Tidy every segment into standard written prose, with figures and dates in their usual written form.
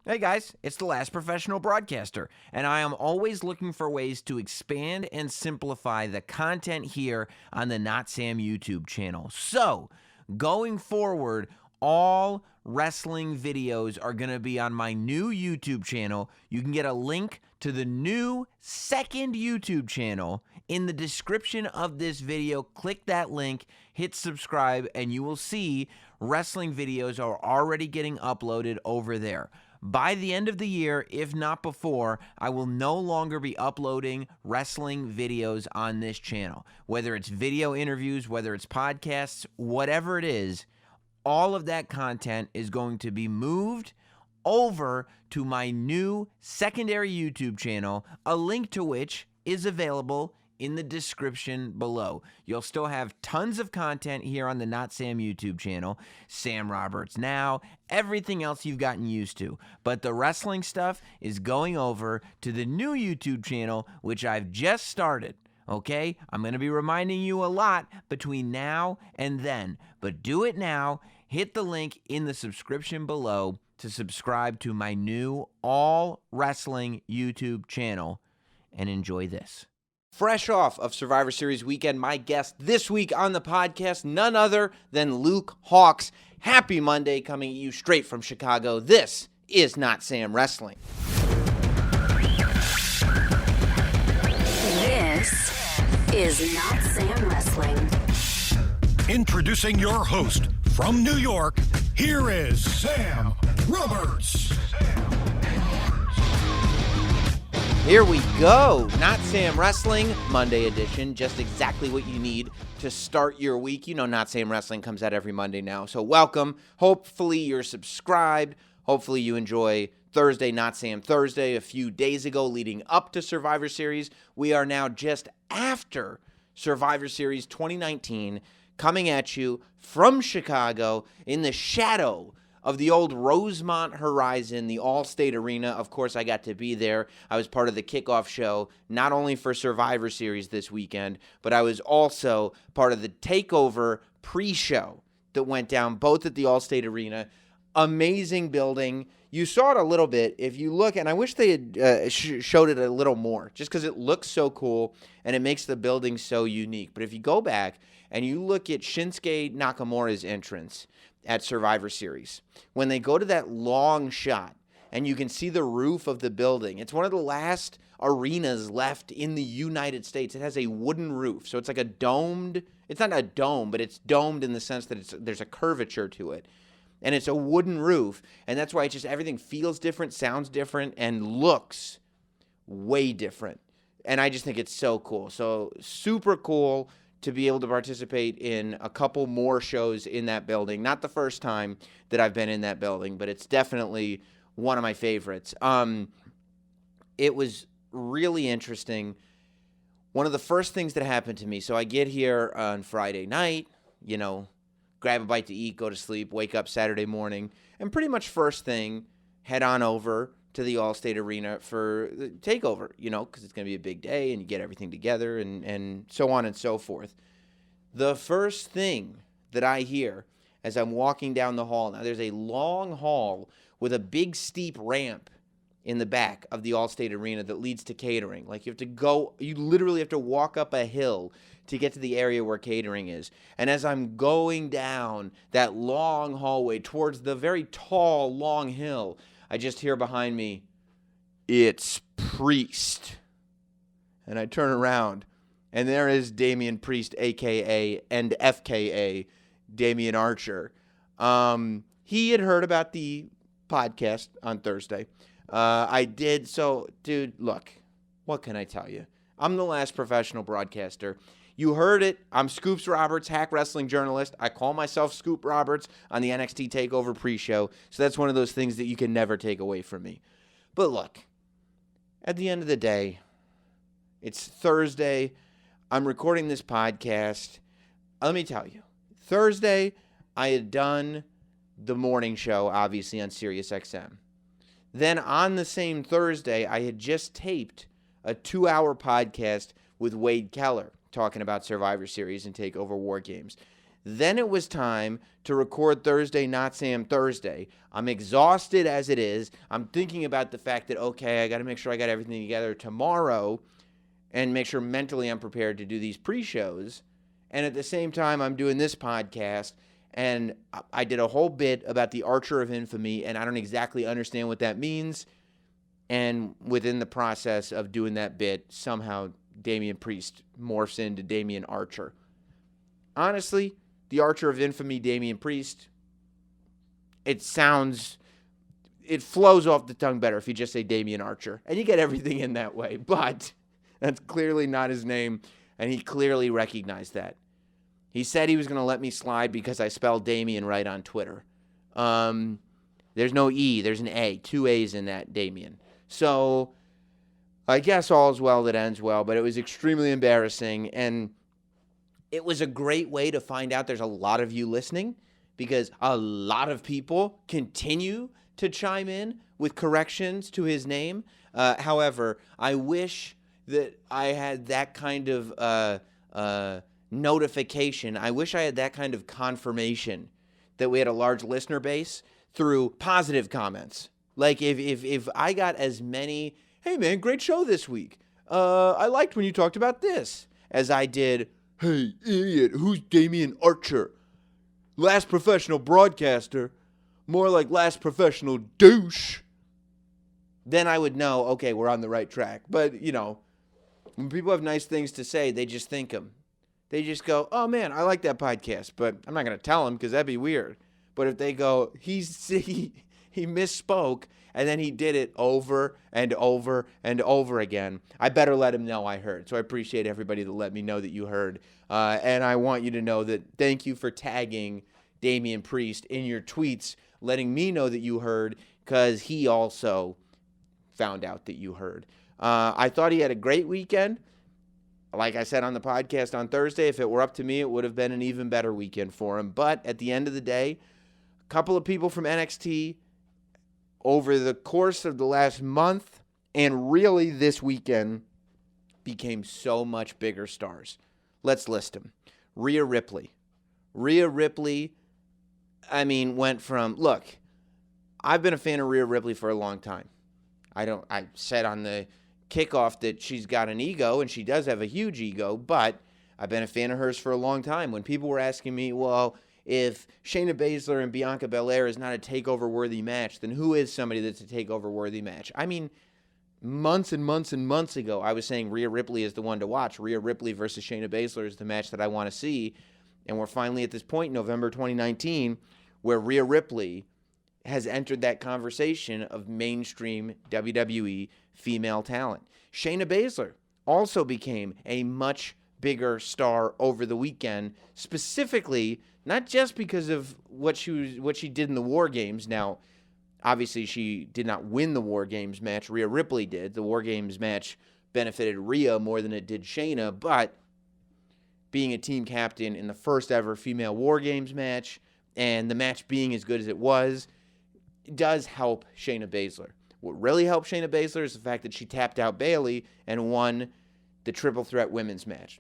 Hey guys, it's the last professional broadcaster, and I am always looking for ways to expand and simplify the content here on the Notsam YouTube channel. So, going forward, all wrestling videos are going to be on my new YouTube channel. You can get a link to the new second YouTube channel in the description of this video. Click that link, hit subscribe, and you will see wrestling videos are already getting uploaded over there. By the end of the year, if not before, I will no longer be uploading wrestling videos on this channel. Whether it's video interviews, whether it's podcasts, whatever it is, all of that content is going to be moved over to my new secondary YouTube channel, a link to which is available in the description below. You'll still have tons of content here on the Not Sam YouTube channel, Sam Roberts Now, everything else you've gotten used to. But the wrestling stuff is going over to the new YouTube channel, which I've just started. Okay? I'm going to be reminding you a lot between now and then. But do it now. Hit the link in the subscription below to subscribe to my new all wrestling YouTube channel and enjoy this. Fresh off of Survivor Series weekend, my guest this week on the podcast, none other than Luke Hawx. Happy Monday, coming at you straight from Chicago. This is Not Sam Wrestling. This is Not Sam Wrestling. Introducing your host from New York, here is Sam Roberts. Here we go. Not Sam Wrestling, Monday edition. Just exactly what you need to start your week. You know Not Sam Wrestling comes out every Monday now. So welcome. Hopefully you're subscribed. Hopefully you enjoy Thursday, Not Sam Thursday. A few days ago leading up to Survivor Series. We are now just after Survivor Series 2019, coming at you from Chicago in the shadow of the old Rosemont Horizon, the All-State Arena. Of course, I got to be there. I was part of the kickoff show, not only for Survivor Series this weekend, but I was also part of the TakeOver pre-show that went down both at the All-State Arena. Amazing building. You saw it a little bit. If you look, and I wish they had showed it a little more, just because it looks so cool and it makes the building so unique. But if you go back and you look at Shinsuke Nakamura's entrance at Survivor Series, when they go to that long shot and you can see the roof of the building, it's one of the last arenas left in the United States. It has a wooden roof, so it's like a domed, it's not a dome, but it's domed in the sense that there's a curvature to it, and it's a wooden roof, and that's why it's just everything feels different, sounds different, and looks way different, and I just think it's so cool. So super cool to be able to participate in a couple more shows in that building. Not the first time that I've been in that building, but it's definitely one of my favorites. It was really interesting. One of the first things that happened to me, so I get here on Friday night, grab a bite to eat, go to sleep, wake up Saturday morning, and pretty much first thing, head on over to the All-State Arena for the TakeOver, because it's going to be a big day and you get everything together and so on and so forth. The first thing that I hear as I'm walking down the hall, now there's a long hall with a big steep ramp in the back of the All-State Arena that leads to catering. Like you literally have to walk up a hill to get to the area where catering is. And as I'm going down that long hallway towards the very tall, long hill, I just hear behind me, "It's Priest." And I turn around, and there is Damian Priest, a.k.a. and FKA, Damian Archer. He had heard about the podcast on Thursday. I did. So, dude, look, what can I tell you? I'm the last professional broadcaster. You heard it. I'm Scoops Roberts, hack wrestling journalist. I call myself Scoop Roberts on the NXT TakeOver pre-show. So that's one of those things that you can never take away from me. But look, at the end of the day, it's Thursday. I'm recording this podcast. Let me tell you, Thursday, I had done the morning show, obviously, on SiriusXM. Then on the same Thursday, I had just taped a 2-hour podcast with Wade Keller, talking about Survivor Series and TakeOver War Games. Then it was time to record Thursday, Not Sam Thursday. I'm exhausted as it is. I'm thinking about the fact that, okay, I got to make sure I got everything together tomorrow and make sure mentally I'm prepared to do these pre-shows. And at the same time, I'm doing this podcast, and I did a whole bit about the Archer of Infamy, and I don't exactly understand what that means. And within the process of doing that bit, somehow Damian Priest morphs into Damian Archer. Honestly, the Archer of Infamy, Damian Priest, it flows off the tongue better if you just say Damian Archer. And you get everything in that way. But that's clearly not his name, and he clearly recognized that. He said he was going to let me slide because I spelled Damian right on Twitter. There's no E, there's an A. 2 A's in that, Damian. So I guess all is well that ends well, but it was extremely embarrassing, and it was a great way to find out there's a lot of you listening, because a lot of people continue to chime in with corrections to his name. However, I wish that I had that kind of notification. I wish I had that kind of confirmation that we had a large listener base through positive comments. Like if I got as many, hey man, great show this week. I liked when you talked about this, as I did, hey, idiot, who's Damian Archer? Last professional broadcaster. More like last professional douche. Then I would know, okay, we're on the right track. But, you know, when people have nice things to say, they just think them. They just go, oh, man, I like that podcast. But I'm not going to tell them because that'd be weird. But if they go, he misspoke, and then he did it over and over and over again, I better let him know I heard. So I appreciate everybody that let me know that you heard. And I want you to know that thank you for tagging Damian Priest in your tweets, letting me know that you heard, because he also found out that you heard. I thought he had a great weekend. Like I said on the podcast on Thursday, if it were up to me, it would have been an even better weekend for him. But at the end of the day, a couple of people from NXT over the course of the last month and really this weekend became so much bigger stars. Let's list them. Rhea Ripley. Rhea Ripley, I mean, went from, look, I've been a fan of Rhea Ripley for a long time. I said on the kickoff that she's got an ego, and she does have a huge ego, but I've been a fan of hers for a long time. When people were asking me, well, if Shayna Baszler and Bianca Belair is not a takeover-worthy match, then who is somebody that's a takeover-worthy match? I mean, months and months and months ago, I was saying Rhea Ripley is the one to watch. Rhea Ripley versus Shayna Baszler is the match that I want to see. And we're finally at this point, November 2019, where Rhea Ripley has entered that conversation of mainstream WWE female talent. Shayna Baszler also became a much bigger star over the weekend, specifically not just because of what she did in the War Games. Now, obviously, she did not win the War Games match. Rhea Ripley did. The War Games match benefited Rhea more than it did Shayna, but being a team captain in the first ever female War Games match and the match being as good as it was does help Shayna Baszler. What really helped Shayna Baszler is the fact that she tapped out Bayley and won the triple threat women's match.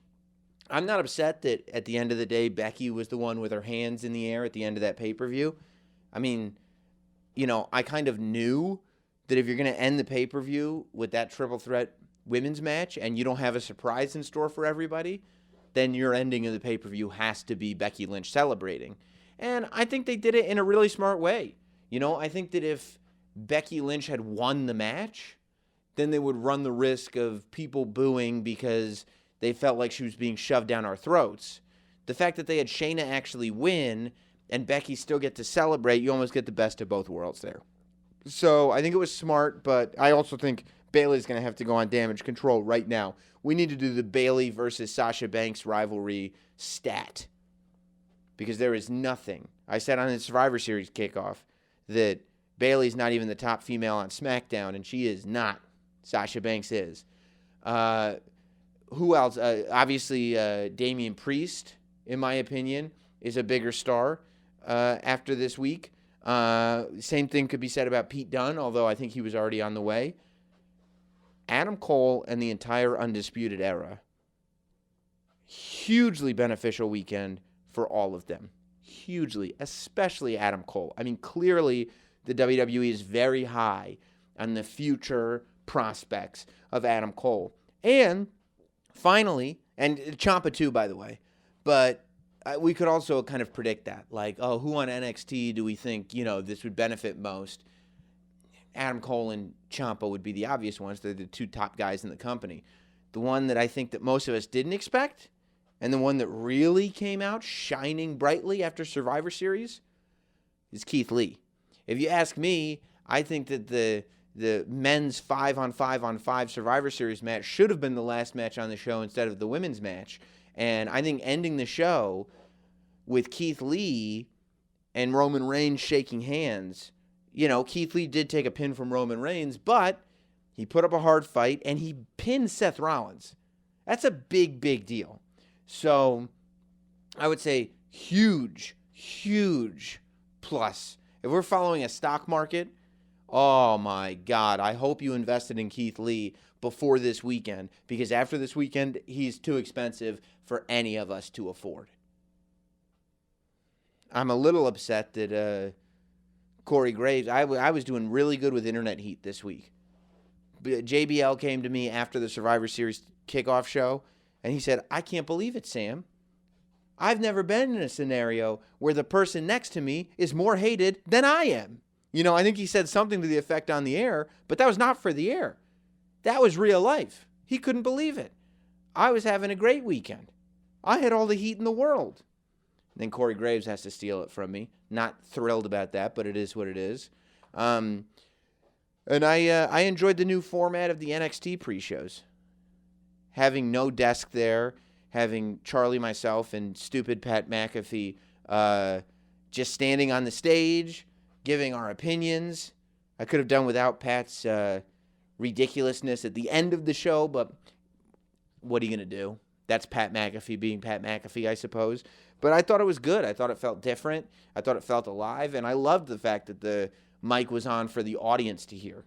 I'm not upset that at the end of the day, Becky was the one with her hands in the air at the end of that pay-per-view. I mean, you know, I kind of knew that if you're going to end the pay-per-view with that triple threat women's match and you don't have a surprise in store for everybody, then your ending of the pay-per-view has to be Becky Lynch celebrating. And I think they did it in a really smart way. You know, I think that if Becky Lynch had won the match, then they would run the risk of people booing because they felt like she was being shoved down our throats. The fact that they had Shayna actually win and Becky still get to celebrate, you almost get the best of both worlds there. So I think it was smart, but I also think Bayley's going to have to go on Damage Control right now. We need to do the Bayley versus Sasha Banks rivalry stat, because there is nothing. I said on the Survivor Series kickoff that Bayley's not even the top female on SmackDown, and she is not. Sasha Banks is. Who else? Obviously, Damian Priest, in my opinion, is a bigger star after this week. Same thing could be said about Pete Dunne, although I think he was already on the way. Adam Cole and the entire Undisputed Era. Hugely beneficial weekend for all of them. Hugely, especially Adam Cole. I mean, clearly the WWE is very high on the future prospects of Adam Cole. And finally, and Ciampa too, by the way, but we could also kind of predict that. Like, oh, who on NXT do we think, this would benefit most? Adam Cole and Ciampa would be the obvious ones. They're the two top guys in the company. The one that I think that most of us didn't expect, and the one that really came out shining brightly after Survivor Series, is Keith Lee. If you ask me, I think that the men's 5-on-5-on-5 Survivor Series match should have been the last match on the show instead of the women's match. And I think ending the show with Keith Lee and Roman Reigns shaking hands, Keith Lee did take a pin from Roman Reigns, but he put up a hard fight and he pinned Seth Rollins. That's a big, big deal. So I would say huge, huge plus. If we're following a stock market, oh my God, I hope you invested in Keith Lee before this weekend, because after this weekend, he's too expensive for any of us to afford. I'm a little upset that Corey Graves, I was doing really good with internet heat this week. JBL came to me after the Survivor Series kickoff show, and he said, I can't believe it, Sam. I've never been in a scenario where the person next to me is more hated than I am. I think he said something to the effect on the air, but that was not for the air. That was real life. He couldn't believe it. I was having a great weekend. I had all the heat in the world. And then Corey Graves has to steal it from me. Not thrilled about that, but it is what it is. And I enjoyed the new format of the NXT pre-shows. Having no desk there, having Charlie, myself, and stupid Pat McAfee just standing on the stage, giving our opinions. I could have done without Pat's ridiculousness at the end of the show, but what are you going to do? That's Pat McAfee being Pat McAfee, I suppose. But I thought it was good. I thought it felt different. I thought it felt alive. And I loved the fact that the mic was on for the audience to hear.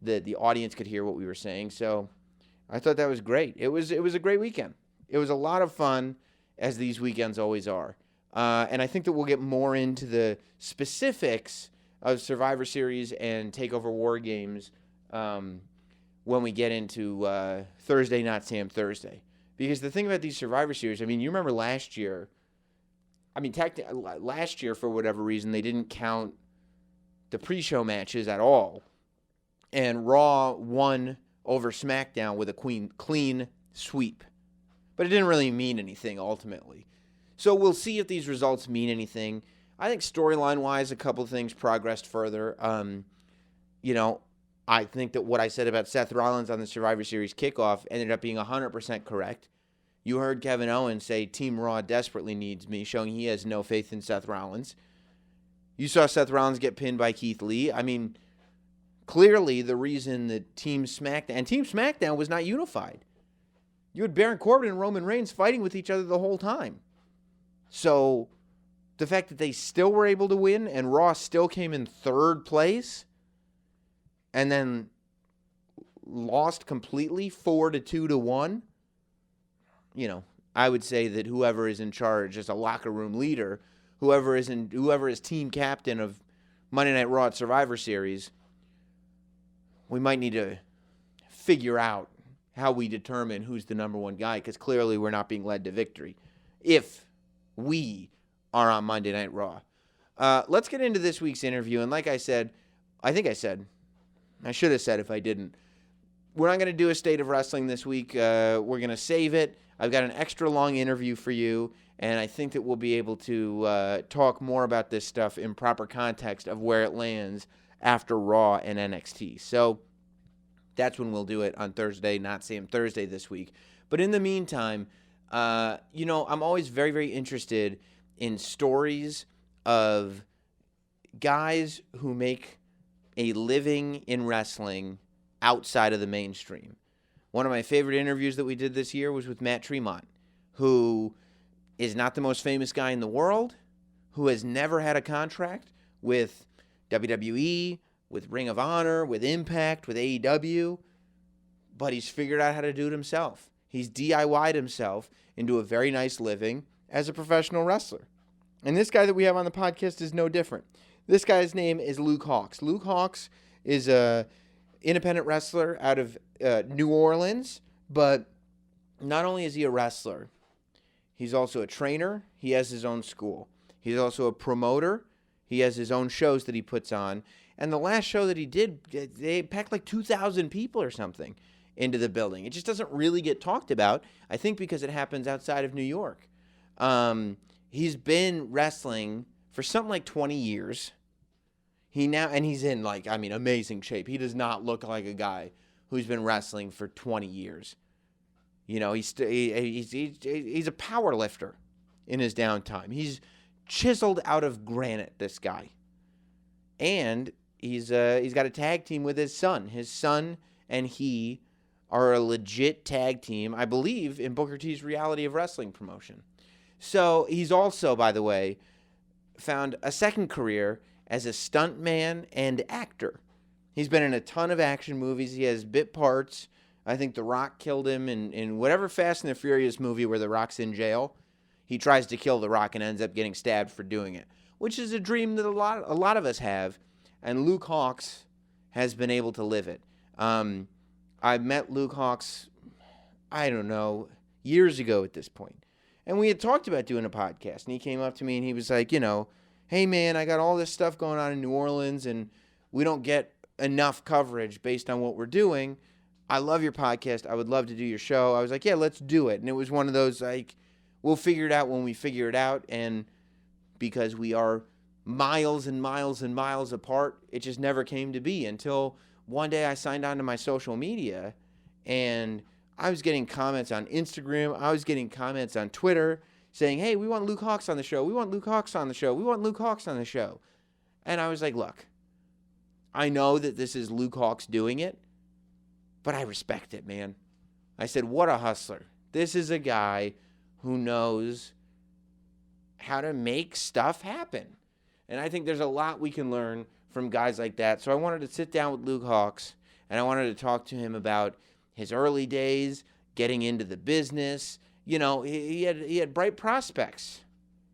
The audience could hear what we were saying. So I thought that was great. It was a great weekend. It was a lot of fun, as these weekends always are. And I think that we'll get more into the specifics of Survivor Series and TakeOver War Games when we get into Thursday, Not Sam Thursday. Because the thing about these Survivor Series, I mean, you remember last year, last year, for whatever reason, they didn't count the pre-show matches at all. And Raw won over SmackDown with a clean sweep. But it didn't really mean anything, ultimately. So we'll see if these results mean anything. I think storyline-wise, a couple of things progressed further. I think that what I said about Seth Rollins on the Survivor Series kickoff ended up being 100% correct. You heard Kevin Owens say Team Raw desperately needs me, showing he has no faith in Seth Rollins. You saw Seth Rollins get pinned by Keith Lee. I mean, clearly the reason that Team SmackDown was not unified. You had Baron Corbin and Roman Reigns fighting with each other the whole time. So the fact that they still were able to win and Raw still came in third place and then lost completely 4-2-1, I would say that whoever is in charge as a locker room leader, whoever is team captain of Monday Night Raw at Survivor Series, we might need to figure out how we determine who's the number one guy, because clearly we're not being led to victory if we are on Monday Night Raw. Let's get into this week's interview. And like I said, I should have said if I didn't, we're not going to do a State of Wrestling this week. We're going to save it. I've got an extra long interview for you, and I think that we'll be able to talk more about this stuff in proper context of where it lands after Raw and NXT. So that's when we'll do it on Thursday, Not Sam Thursday this week. But in the meantime, I'm always very, very interested in stories of guys who make a living in wrestling outside of the mainstream. One of my favorite interviews that we did this year was with Matt Tremont, who is not the most famous guy in the world, who has never had a contract with WWE, with Ring of Honor, with Impact, with AEW, but he's figured out how to do it himself. He's DIY'd himself into a very nice living as a professional wrestler. And this guy that we have on the podcast is no different. This guy's name is Luke Hawx. Luke Hawx is a independent wrestler out of New Orleans, but not only is he a wrestler, he's also a trainer. He has his own school. He's also a promoter. He has his own shows that he puts on. And the last show that he did, they packed like 2,000 people or something into the building. It just doesn't really get talked about, I think because it happens outside of New York. He's been wrestling for something like 20 years. He's in amazing shape. He does not look like a guy who's been wrestling for 20 years. You know, he's a power lifter in his downtime. He's chiseled out of granite, this guy. And he's got a tag team with his son. His son and he are a legit tag team, I believe, in Booker T's Reality of Wrestling promotion. So he's also, by the way, found a second career as a stuntman and actor. He's been in a ton of action movies. He has bit parts. I think The Rock killed him in whatever Fast and the Furious movie where The Rock's in jail. He tries to kill The Rock and ends up getting stabbed for doing it, which is a dream that a lot of us have, and Luke Hawx has been able to live it. I met Luke Hawx, I don't know, years ago at this point. And we had talked about doing a podcast, and he came up to me and he was like, hey man, I got all this stuff going on in New Orleans and we don't get enough coverage based on what we're doing. I love your podcast. I would love to do your show. I was like, yeah, let's do it. And it was one of those, like, we'll figure it out when we figure it out. And because we are miles and miles and miles apart, it just never came to be until one day I signed on to my social media and I was getting comments on Instagram. I was getting comments on Twitter saying, hey, we want Luke Hawx on the show. We want Luke Hawx on the show. We want Luke Hawx on the show. And I was like, look, I know that this is Luke Hawx doing it, but I respect it, man. I said, what a hustler. This is a guy who knows how to make stuff happen. And I think there's a lot we can learn from guys like that. So I wanted to sit down with Luke Hawx, and I wanted to talk to him about his early days, getting into the business. You know, he had bright prospects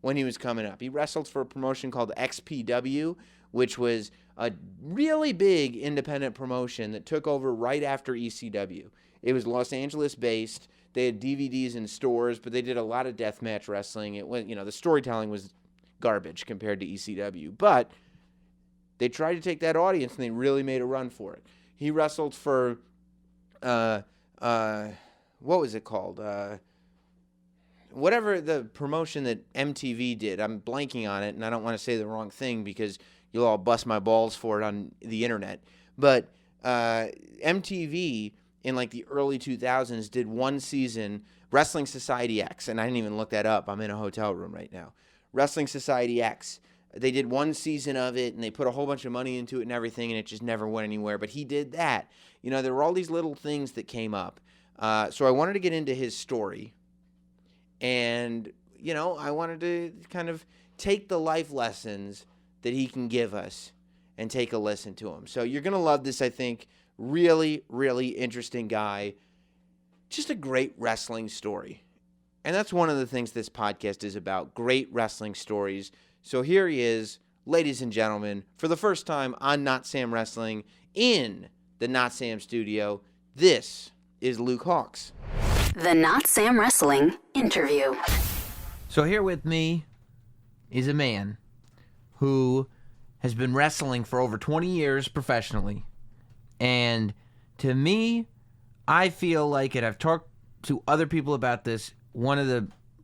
when he was coming up. He wrestled for a promotion called XPW, which was a really big independent promotion that took over right after ECW. It was Los Angeles-based. They had DVDs in stores, but they did a lot of deathmatch wrestling. It went, the storytelling was garbage compared to ECW, but they tried to take that audience and they really made a run for it. He wrestled for, what was it called? Whatever the promotion that MTV did. I'm blanking on it, and I don't want to say the wrong thing because you'll all bust my balls for it on the internet. But MTV in like the early 2000s did one season, Wrestling Society X, and I didn't even look that up. I'm in a hotel room right now. Wrestling Society X. They did one season of it, and they put a whole bunch of money into it and everything, and it just never went anywhere. But he did that. There were all these little things that came up. So I wanted to get into his story. And, I wanted to kind of take the life lessons that he can give us and take a listen to him. So you're going to love this, I think. Really, really interesting guy. Just a great wrestling story. And that's one of the things this podcast is about, great wrestling stories. So here he is, ladies and gentlemen, for the first time on Not Sam Wrestling in the Not Sam studio. This is Luke Hawx. The Not Sam Wrestling interview. So here with me is a man who has been wrestling for over 20 years professionally. And to me, I feel like, and I've talked to other people about this, one of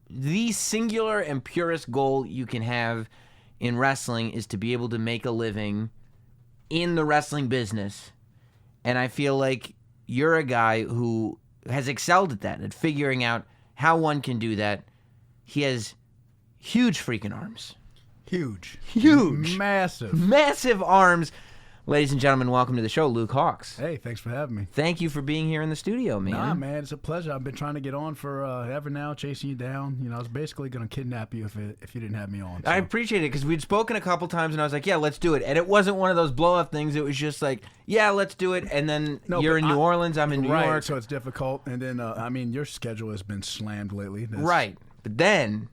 the singular and purest goal you can have in wrestling is to be able to make a living in the wrestling business. And I feel like you're a guy who has excelled at that, at figuring out how one can do that. He has huge freaking arms. Huge. Massive arms. Ladies and gentlemen, welcome to the show, Luke Hawx. Hey, thanks for having me. Thank you for being here in the studio, man. Nah, man, it's a pleasure. I've been trying to get on for ever now, chasing you down. I was basically going to kidnap you if you didn't have me on. So. I appreciate it because we'd spoken a couple times, and I was like, yeah, let's do it. And it wasn't one of those blow-up things. It was just like, yeah, let's do it. And then you're in New Orleans, I'm in New York. So it's difficult. And then, your schedule has been slammed lately. Right. But then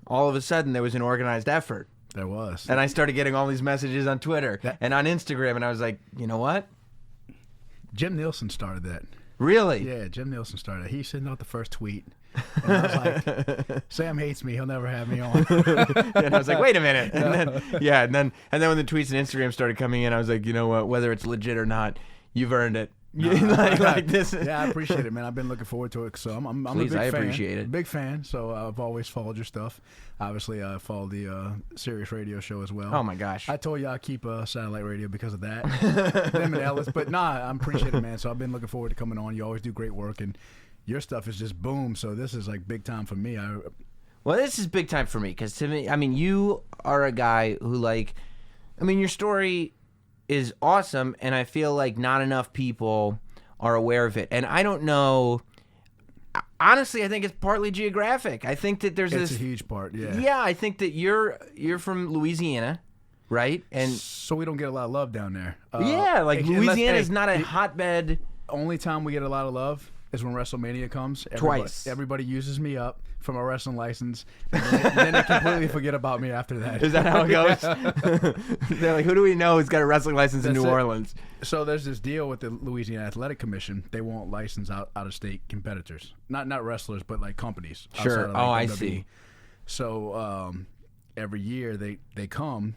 all of a sudden there was an organized effort. There was. And I started getting all these messages on Twitter and on Instagram, and I was like, you know what? Jim Nielsen started that. Really? Yeah, Jim Nielsen started it. He sent out the first tweet. And I was like, Sam hates me. He'll never have me on. And I was like, wait a minute. And then when the tweets and Instagram started coming in, I was like, you know what? Whether it's legit or not, you've earned it. like this. Yeah, I appreciate it, man. I've been looking forward to it. So I'm Please, a big I fan. appreciate it. Big fan. So I've always followed your stuff. Obviously, I follow the Sirius radio show as well. Oh my gosh. I told you I keep satellite radio because of that. Them and Ellis. But nah, I appreciate it, man. So I've been looking forward to coming on. You always do great work, and your stuff is just boom. So this is like big time for me. Well, this is big time for me because to me, I mean, you are a guy who your story is awesome, and I feel like not enough people are aware of it. And I don't know. Honestly, I think it's partly geographic. I think that there's It's a huge part, yeah. Yeah, I think that you're from Louisiana, right? And so we don't get a lot of love down there. Louisiana is not a hotbed. Only time we get a lot of love is when WrestleMania comes. Twice. Everybody uses me up for my wrestling license, and then they completely forget about me after that. Is that how it goes? They're like, who do we know who's got a wrestling license in New Orleans? So there's this deal with the Louisiana Athletic Commission. They won't license out-of-state competitors. Not wrestlers, but like companies. Sure. Outside of, like, I WWE. see. So every year they come,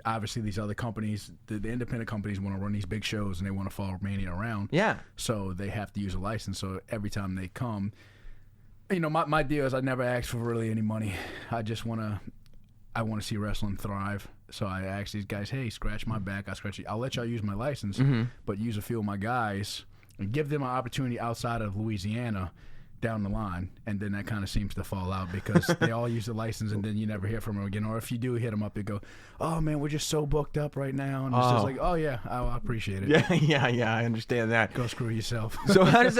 obviously these other companies, the independent companies want to run these big shows and they want to follow Mania around. Yeah. So they have to use a license. So every time they come, my deal is I never ask for really any money. I just want to see wrestling thrive. So I ask these guys, hey, scratch my back. I'll let y'all use my license, but use a few of my guys and give them an opportunity outside of Louisiana down the line. And then that kind of seems to fall out because they all use the license and then you never hear from them again. Or if you do hit them up, they go, oh, man, we're just so booked up right now. And it's just like, oh, yeah, I appreciate it. Yeah, I understand that. Go screw yourself. So how does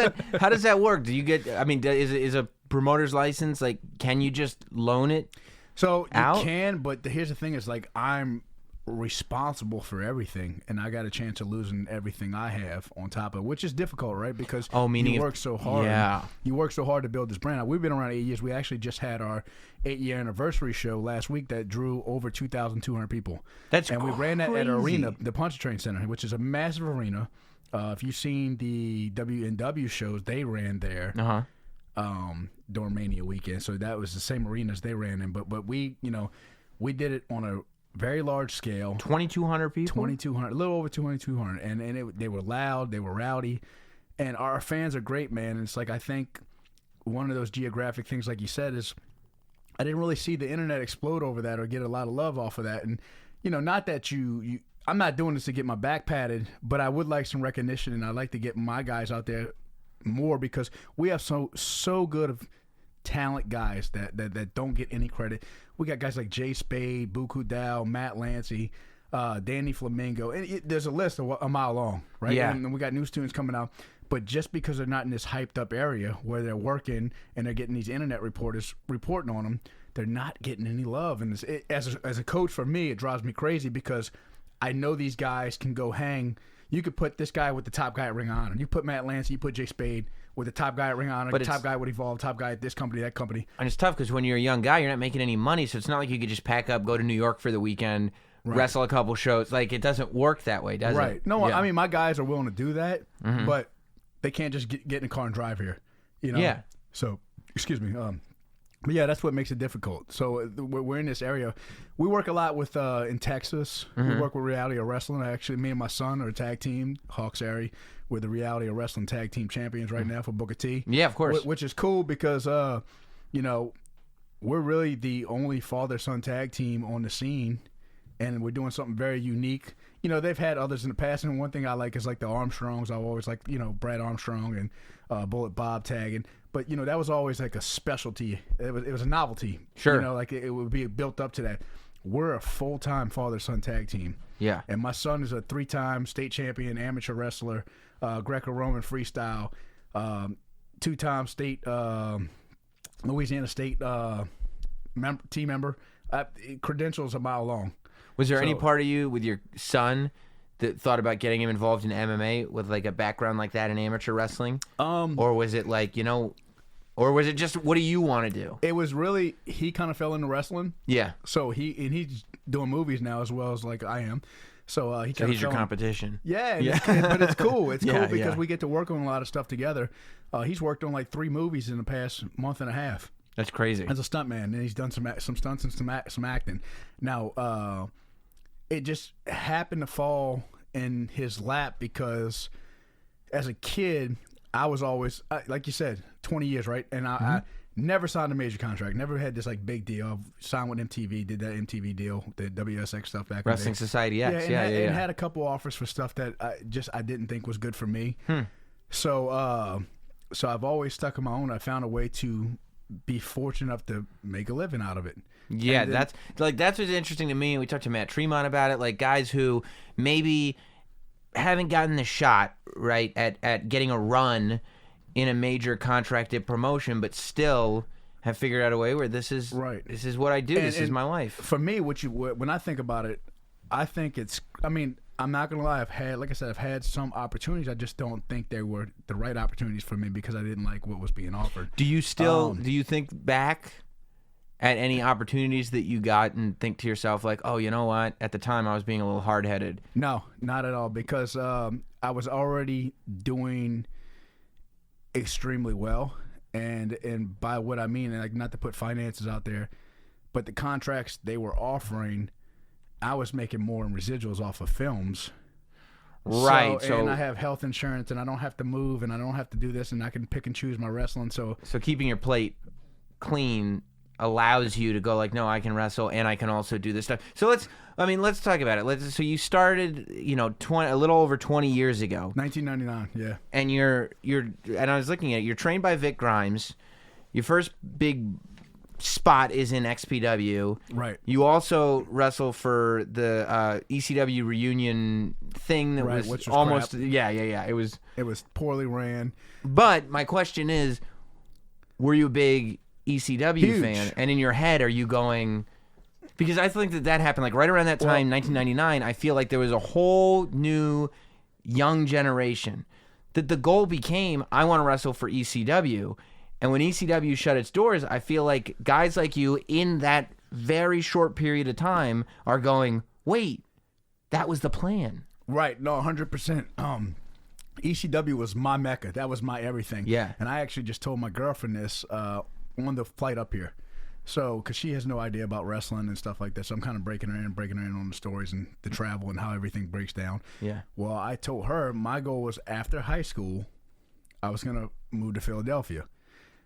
that work? Do you get, is a promoter's license, like, can you just loan it? So out? You can, but here's the thing: is like I'm responsible for everything, and I got a chance of losing everything I have on top of it, which is difficult, right? Because you work so hard. Yeah, you work so hard to build this brand. We've been around 8 years. We actually just had our 8-year anniversary show last week that drew over 2,200 people. And we ran that at an arena, the Pontchartrain Center, which is a massive arena. If you've seen the WNW shows, they ran there. During Mania weekend, so that was the same arenas they ran in. But we, we did it on a very large scale. 2,200 people. 2,200, a little over 2,200, and they were loud, they were rowdy, and our fans are great, man. And it's like I think one of those geographic things, like you said, is I didn't really see the internet explode over that or get a lot of love off of that. And not that you I'm not doing this to get my back patted, but I would like some recognition, and I'd like to get my guys out there more because we have so good of talent guys that don't get any credit. We got guys like Jay Spade, Buku Dow, Matt Lancey, Danny Flamingo, and there's a list a mile long, right? Yeah. And we got new students coming out, but just because they're not in this hyped up area where they're working and they're getting these internet reporters reporting on them, they're not getting any love. And as a coach, for me, it drives me crazy because I know these guys can go hang. You could put this guy with the top guy at Ring of Honor. You put Matt Lancey, you put Jay Spade with the top guy at Ring of Honor, the top guy would Evolve, top guy at this company, that company. And it's tough because when you're a young guy, you're not making any money, so it's not like you could just pack up, go to New York for the weekend, wrestle a couple shows. Like, it doesn't work that way, does it? Right. No, yeah. I mean, my guys are willing to do that, but they can't just get in a car and drive here. Yeah. So, excuse me. But yeah, that's what makes it difficult. So we're in this area. We work a lot with in Texas. We work with Reality of Wrestling. Actually, me and my son are a tag team, Hawx. We're the Reality of Wrestling tag team champions right now for Booker T. Yeah, of course. Which is cool because we're really the only father-son tag team on the scene, and we're doing something very unique. They've had others in the past, and one thing I like is like the Armstrongs. I've always liked, Brad Armstrong and Bullet Bob tagging. But, that was always like a specialty. It was a novelty. Sure. Like it would be built up to that. We're a full-time father-son tag team. Yeah. And my son is a 3-time state champion amateur wrestler, Greco-Roman freestyle, 2-time state, Louisiana State team member. Credentials a mile long. Was there any part of you with your son that thought about getting him involved in MMA with like a background like that in amateur wrestling? Or was it like, Or was it just, what do you want to do? It was really, he kind of fell into wrestling. Yeah. So he's doing movies now as well as like I am. So he So kind of he's your competition. Yeah, but it's cool. It's Yeah, cool because yeah. we get to work on a lot of stuff together. He's worked on like 3 movies in the past month and a half That's crazy. as a stuntman, and he's done some stunts and some acting. Now, it just happened to fall in his lap because as a kid, I was always, like you said, 20 years, right? And I never signed a major contract. Never had this like big deal. Signed with MTV, did that MTV deal, the WSX stuff back Wrestling in the day. Society X. And had a couple offers for stuff that I didn't think was good for me. So I've always stuck on my own. I found a way to be fortunate enough to make a living out of it. Yeah, And then- that's what's interesting to me. We talked to Matt Tremont about it, like guys who maybe haven't gotten the shot, right, at getting a run in a major contracted promotion, but still have figured out a way where this is Right. This is what I do. This is my life. For me, when I think about it, I think it's. I mean, I'm not gonna lie. I've had some opportunities. I just don't think they were the right opportunities for me because I didn't like what was being offered. Do you still do you think back at any opportunities that you got and think to yourself like, oh, you know what? At the time, I was being a little hard-headed. No, not at all, because I was already doing extremely well, and by what I mean, like, not to put finances out there, but the contracts they were offering, I was making more in residuals off of films. Right. And I have health insurance, and I don't have to move, and I don't have to do this, and I can pick and choose my wrestling. So keeping your plate clean allows you to go like, no, I can wrestle and I can also do this stuff. So let's talk about it. So you started, a little over 20 years ago. 1999, yeah. And and I was looking at it, you're trained by Vic Grimes. Your first big spot is in XPW. Right. You also wrestle for the ECW reunion thing that Right, was which was almost crap. yeah. It was poorly ran. But my question is, were you a big ECW Huge. fan? And in your head, are you going... Because I think that happened like right around that time, 1999. I feel like there was a whole new young generation. That the goal became, I want to wrestle for ECW. And when ECW shut its doors, I feel like guys like you in that very short period of time are going, wait, that was the plan. Right. No, 100%. ECW was my mecca. That was my everything. Yeah. And I actually just told my girlfriend this on the flight up here. So, because she has no idea about wrestling and stuff like that. So I'm kind of breaking her in on the stories and the travel and how everything breaks down. Yeah. Well, I told her my goal was after high school, I was going to move to Philadelphia.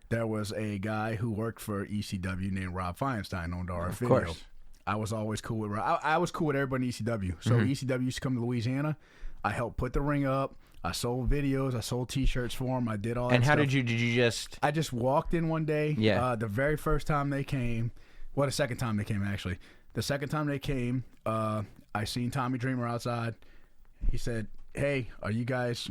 There was a guy who worked for ECW named Rob Feinstein on our video. course. I was always cool with Rob. I was cool with everybody in ECW. So ECW used to come to Louisiana. I helped put the ring up. I sold videos. I sold T-shirts for them. I did all that And how stuff. did you just... I just walked in one day. Yeah. The very first time they came, the second time they came, actually. The second time they came, I seen Tommy Dreamer outside. He said, hey, are you guys...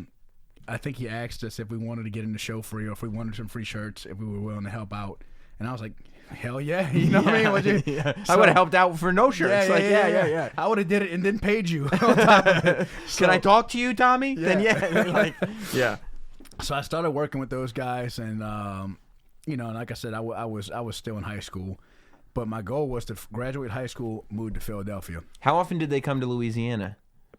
I think he asked us if we wanted to get in the show free or if we wanted some free shirts, if we were willing to help out. And I was like, hell yeah. You know what I mean? Would you? Yeah. So- I would have helped out for no shirts. Yeah. I would have did it and then paid you on top of it. Can I talk to you, Tommy? Then Yeah. yeah. So I started working with those guys, and and like I said, I was still in high school, but my goal was to graduate high school, move to Philadelphia, How often did they come to Louisiana?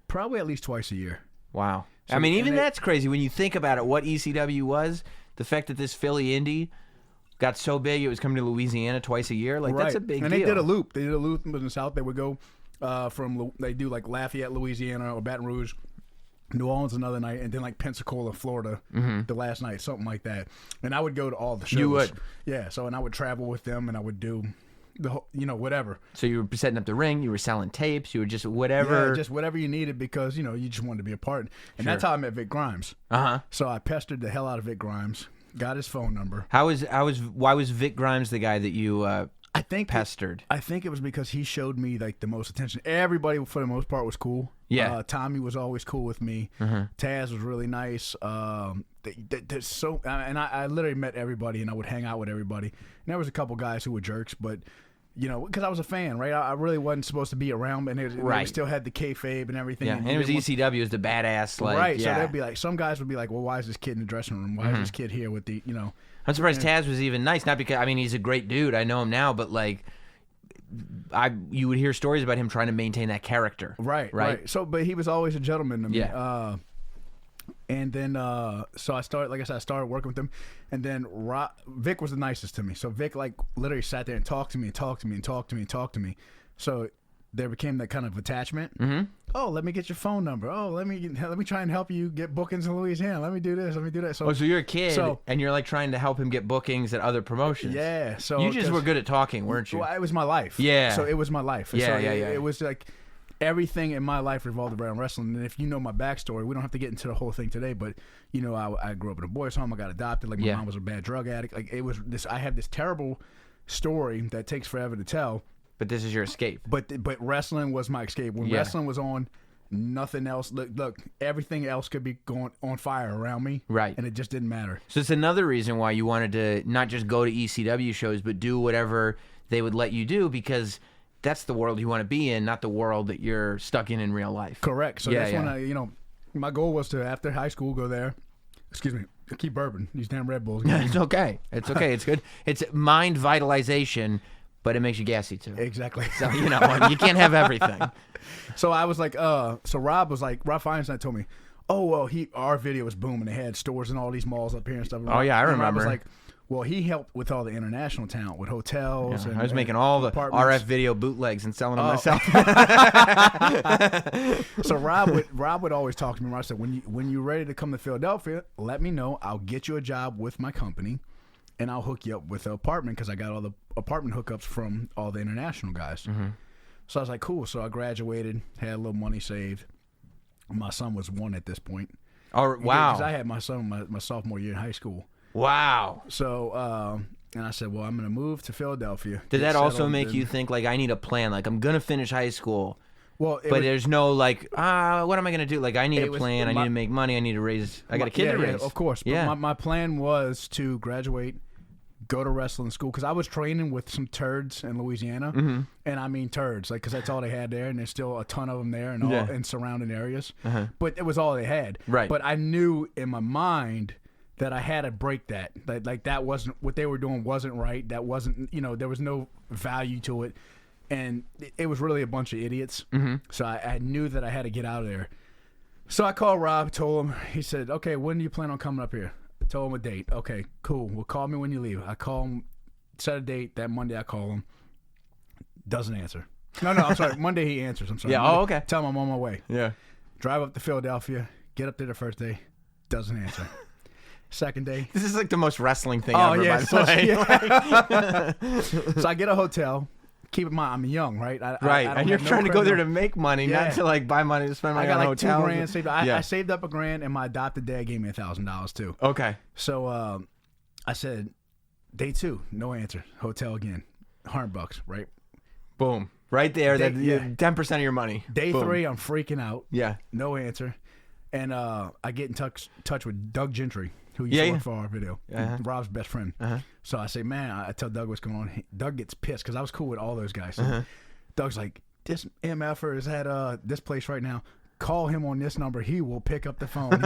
probably at least twice a year. Wow. So- I mean, even and they- that's crazy when you think about it. What ECW was, the fact that this Philly indie got so big, it was coming to Louisiana twice a year. Like that's a big and deal. they did a loop. They did a loop in the South. They would go they do like Lafayette, Louisiana, or Baton Rouge, New Orleans another night, and then like Pensacola, Florida, the last night, something like that. And I would go to all the shows. You would? Yeah. So, and I would travel with them, and I would do the whole, whatever. So you were setting up the ring, you were selling tapes, you were just whatever. Yeah, just whatever you needed because, you just wanted to be a part. And that's how I met Vic Grimes. Uh-huh. So I pestered the hell out of Vic Grimes, got his phone number. Why was Vic Grimes the guy that you I think pestered? I think it was because he showed me like the most attention. Everybody for the most part was cool. Yeah. Tommy was always cool with me. Taz was really nice. There's so and I literally met everybody and I would hang out with everybody. And there was a couple guys who were jerks, but you know, because I was a fan, right? I really wasn't supposed to be around, and we still had the kayfabe and everything. Yeah, and it was ECW as the badass, like, right. yeah. So they'd be like, some guys would be like, well, why is this kid in the dressing room? Why is this kid here with the, you know? I'm surprised Taz was even nice. Not because, I mean, he's a great dude. I know him now, but like, you would hear stories about him trying to maintain that character. Right. So, but he was always a gentleman to me. Yeah. And then, so I started, like I said, I started working with him, and then Vic was the nicest to me. So Vic, like, literally sat there and talked to me and talked to me and talked to me and talked to me. So there became that kind of attachment. Mm-hmm. Oh, let me get your phone number. Oh, let me try and help you get bookings in Louisiana. Let me do this. Let me do that. So you're a kid, and you're like trying to help him get bookings at other promotions. Yeah. So you just were good at talking, weren't you? Well, it was my life. Yeah. So it was my life. Yeah, so yeah. It was like everything in my life revolved around wrestling. And if you know my backstory, we don't have to get into the whole thing today, but you know, I grew up in a boys' home. I got adopted. Like, my mom was a bad drug addict. Like, it was this. I have this terrible story that takes forever to tell. But this is your escape. But wrestling was my escape. When wrestling was on, nothing else. Look, everything else could be going on fire around me. Right. And it just didn't matter. So it's another reason why you wanted to not just go to ECW shows, but do whatever they would let you do, because that's the world you want to be in, not the world that you're stuck in real life. Correct. So that's when you know, my goal was to, after high school, go there. Excuse me. Keep bourbon. These damn Red Bulls. It's okay. It's okay. It's good. It's mind vitalization, but it makes you gassy too. Exactly. So, you know, you can't have everything. So I was like, so Rob Feinstein told me, oh, well, our video was booming. They had stores in all these malls up here and stuff. Oh, yeah, I remember. Rob was like, well, he helped with all the international talent, with hotels. Yeah, and I was making all the RF video bootlegs and selling them myself. So Rob would always talk to me. I said, when you're ready to come to Philadelphia, let me know. I'll get you a job with my company, and I'll hook you up with an apartment, because I got all the apartment hookups from all the international guys. Mm-hmm. So I was like, cool. So I graduated, had a little money saved. My son was 1 at this point. Oh, wow. Because I had my son my sophomore year in high school. Wow. So, and I said, well, I'm going to move to Philadelphia. Did that also make you think, like, I need a plan? Like, I'm going to finish high school, but there's no, like, what am I going to do? Like, I need a plan. I need to make money. I need to raise. I got a kid to raise. Yeah, of course. But my plan was to graduate, go to wrestling school, because I was training with some turds in Louisiana, and I mean turds, like, because that's all they had there, and there's still a ton of them there and all in surrounding areas. But it was all they had. Right. But I knew in my mind that I had to break that. Like, that wasn't what they were doing. Wasn't right. That wasn't, you know, there was no value to it, and it was really a bunch of idiots. So I knew that I had to get out of there. So I called Rob, told him. He said, "Okay, when do you plan on coming up here?" Told him a date. Okay, cool. Well, call me when you leave. I call him, set a date. That Monday I call him. Doesn't answer. No, I'm sorry. Monday he answers. I'm sorry. Yeah. Monday, okay. Tell him I'm on my way. Yeah. Drive up to Philadelphia. Get up there the first day. Doesn't answer. Second day. This is like the most wrestling thing ever, by the way. So I get a hotel. Keep in mind, I'm young, right? And you're trying to go there to make money, not to like buy money to spend money on hotels. I got like $2,000 saved. I saved up $1,000, and my adopted dad gave me $1,000 too. Okay. So I said, day 2, no answer. Hotel again, $100, right? Boom. Right there. 10% of your money. Day 3, I'm freaking out. Yeah. No answer. And I get in touch with Doug Gentry, who used to work for our video. Rob's best friend. So I say, man, I tell Doug what's going on. Doug gets pissed, because I was cool with all those guys. So Doug's like, this MFer is at this place right now. Call him on this number. He will pick up the phone.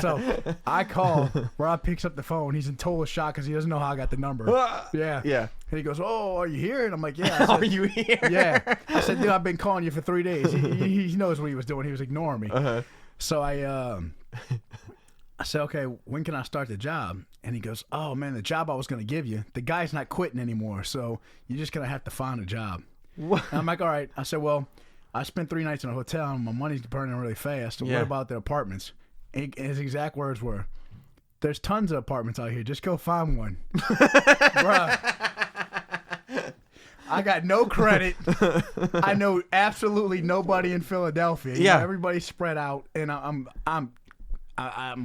So I call. Rob picks up the phone. He's in total shock, because he doesn't know how I got the number. Yeah. And he goes, "Oh, are you here?" And I'm like, "Yeah." I said, "Are you here?" Yeah. I said, "Dude, I've been calling you for 3 days." He knows what he was doing. He was ignoring me. So I said, "Okay, when can I start the job?" And he goes, "Oh, man, the job I was going to give you, the guy's not quitting anymore, so you're just going to have to find a job." And I'm like, "All right." I said, "Well, I spent 3 nights in a hotel, and my money's burning really fast. So what about the apartments?" And his exact words were, "There's tons of apartments out here. Just go find one." Bruh. I got no credit. I know absolutely nobody in Philadelphia. You know, everybody's spread out, and I'm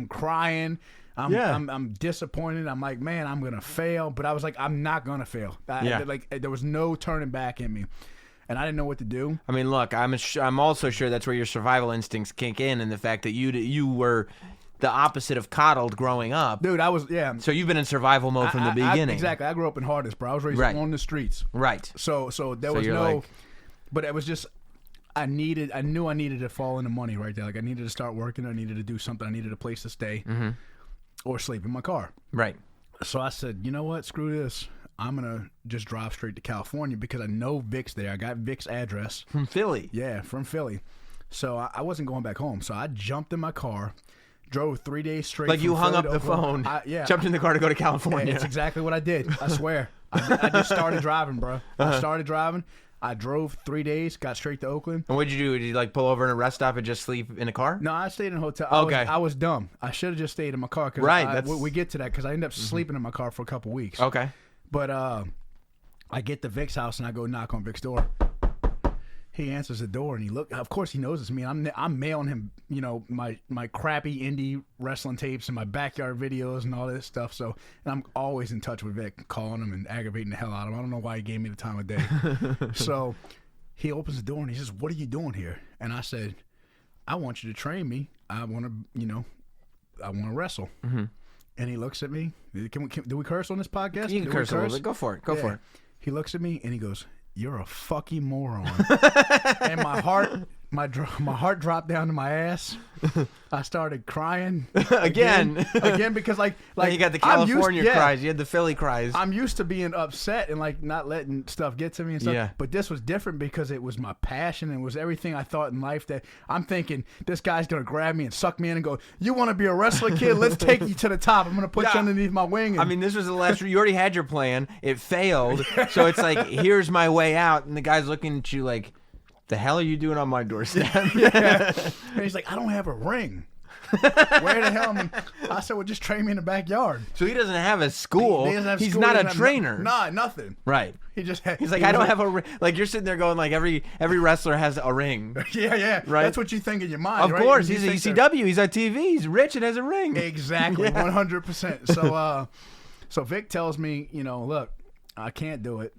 crying. I'm disappointed. I'm like, man, I'm gonna fail. But I was like, I'm not gonna fail. Like, there was no turning back in me, and I didn't know what to do. I mean, look, I'm also sure that's where your survival instincts kick in, and the fact that you were the opposite of coddled growing up. Dude, I was So you've been in survival mode from the beginning. Exactly. I grew up in Hardest, bro. I was raised on the streets. Right. So there was no, but it was just, I knew I needed to fall into money right there. Like I needed to start working. I needed to do something. I needed a place to stay or sleep in my car. Right. So I said, you know what? Screw this. I'm going to just drive straight to California because I know Vic's there. I got Vic's address. From Philly. Yeah, from Philly. So I wasn't going back home. So I jumped in my car, drove 3 days straight. Like you hung Philly up the phone, jumped in the car to go to California. Yeah, that's exactly what I did. I swear. I just started driving, bro. I started driving. I drove 3 days, got straight to Oakland. And what'd you do? Did you like pull over in a rest stop and just sleep in a car? No, I stayed in a hotel. Okay. I was dumb. I should have just stayed in my car. Cause Right. we get to that because I ended up sleeping in my car for a couple weeks. Okay. But I get to Vic's house and I go knock on Vic's door. He answers the door and he of course he knows it's me. I'm mailing him, my crappy indie wrestling tapes and my backyard videos and all this stuff. So, and I'm always in touch with Vic, calling him and aggravating the hell out of him. I don't know why he gave me the time of day. So he opens the door and he says, "What are you doing here?" And I said, "I want you to train me. I want to, I want to wrestle." And he looks at me. Do we curse on this podcast? You can curse a little bit. Go for it. Go for it. He looks at me and he goes, "You're a fucking moron." And my heart dropped down to my ass. I started crying again because like you got the California cries, you had the Philly cries. I'm used to being upset and like not letting stuff get to me and stuff. Yeah. But this was different because it was my passion and it was everything I thought in life that I'm thinking this guy's gonna grab me and suck me in and go, "You want to be a wrestler, kid? Let's take you to the top. I'm gonna put you underneath my wing." I mean, this was the last. You already had your plan. It failed. So it's like, here's my way out, and the guy's looking at you like, "The hell are you doing on my doorstep?" Yeah. And he's like, "I don't have a ring. Where the hell?" I said, "Well, just train me in the backyard." So he doesn't have a school. He doesn't have He's school. not He a doesn't trainer. have nothing. Right. He's like, "I don't have a ring." Like, you're sitting there going, like, every wrestler has a ring. Yeah. Right. That's what you think in your mind. Of course, he's a ECW. He's on TV. He's rich and has a ring. Exactly, 100%. So Vic tells me, "Look, I can't do it."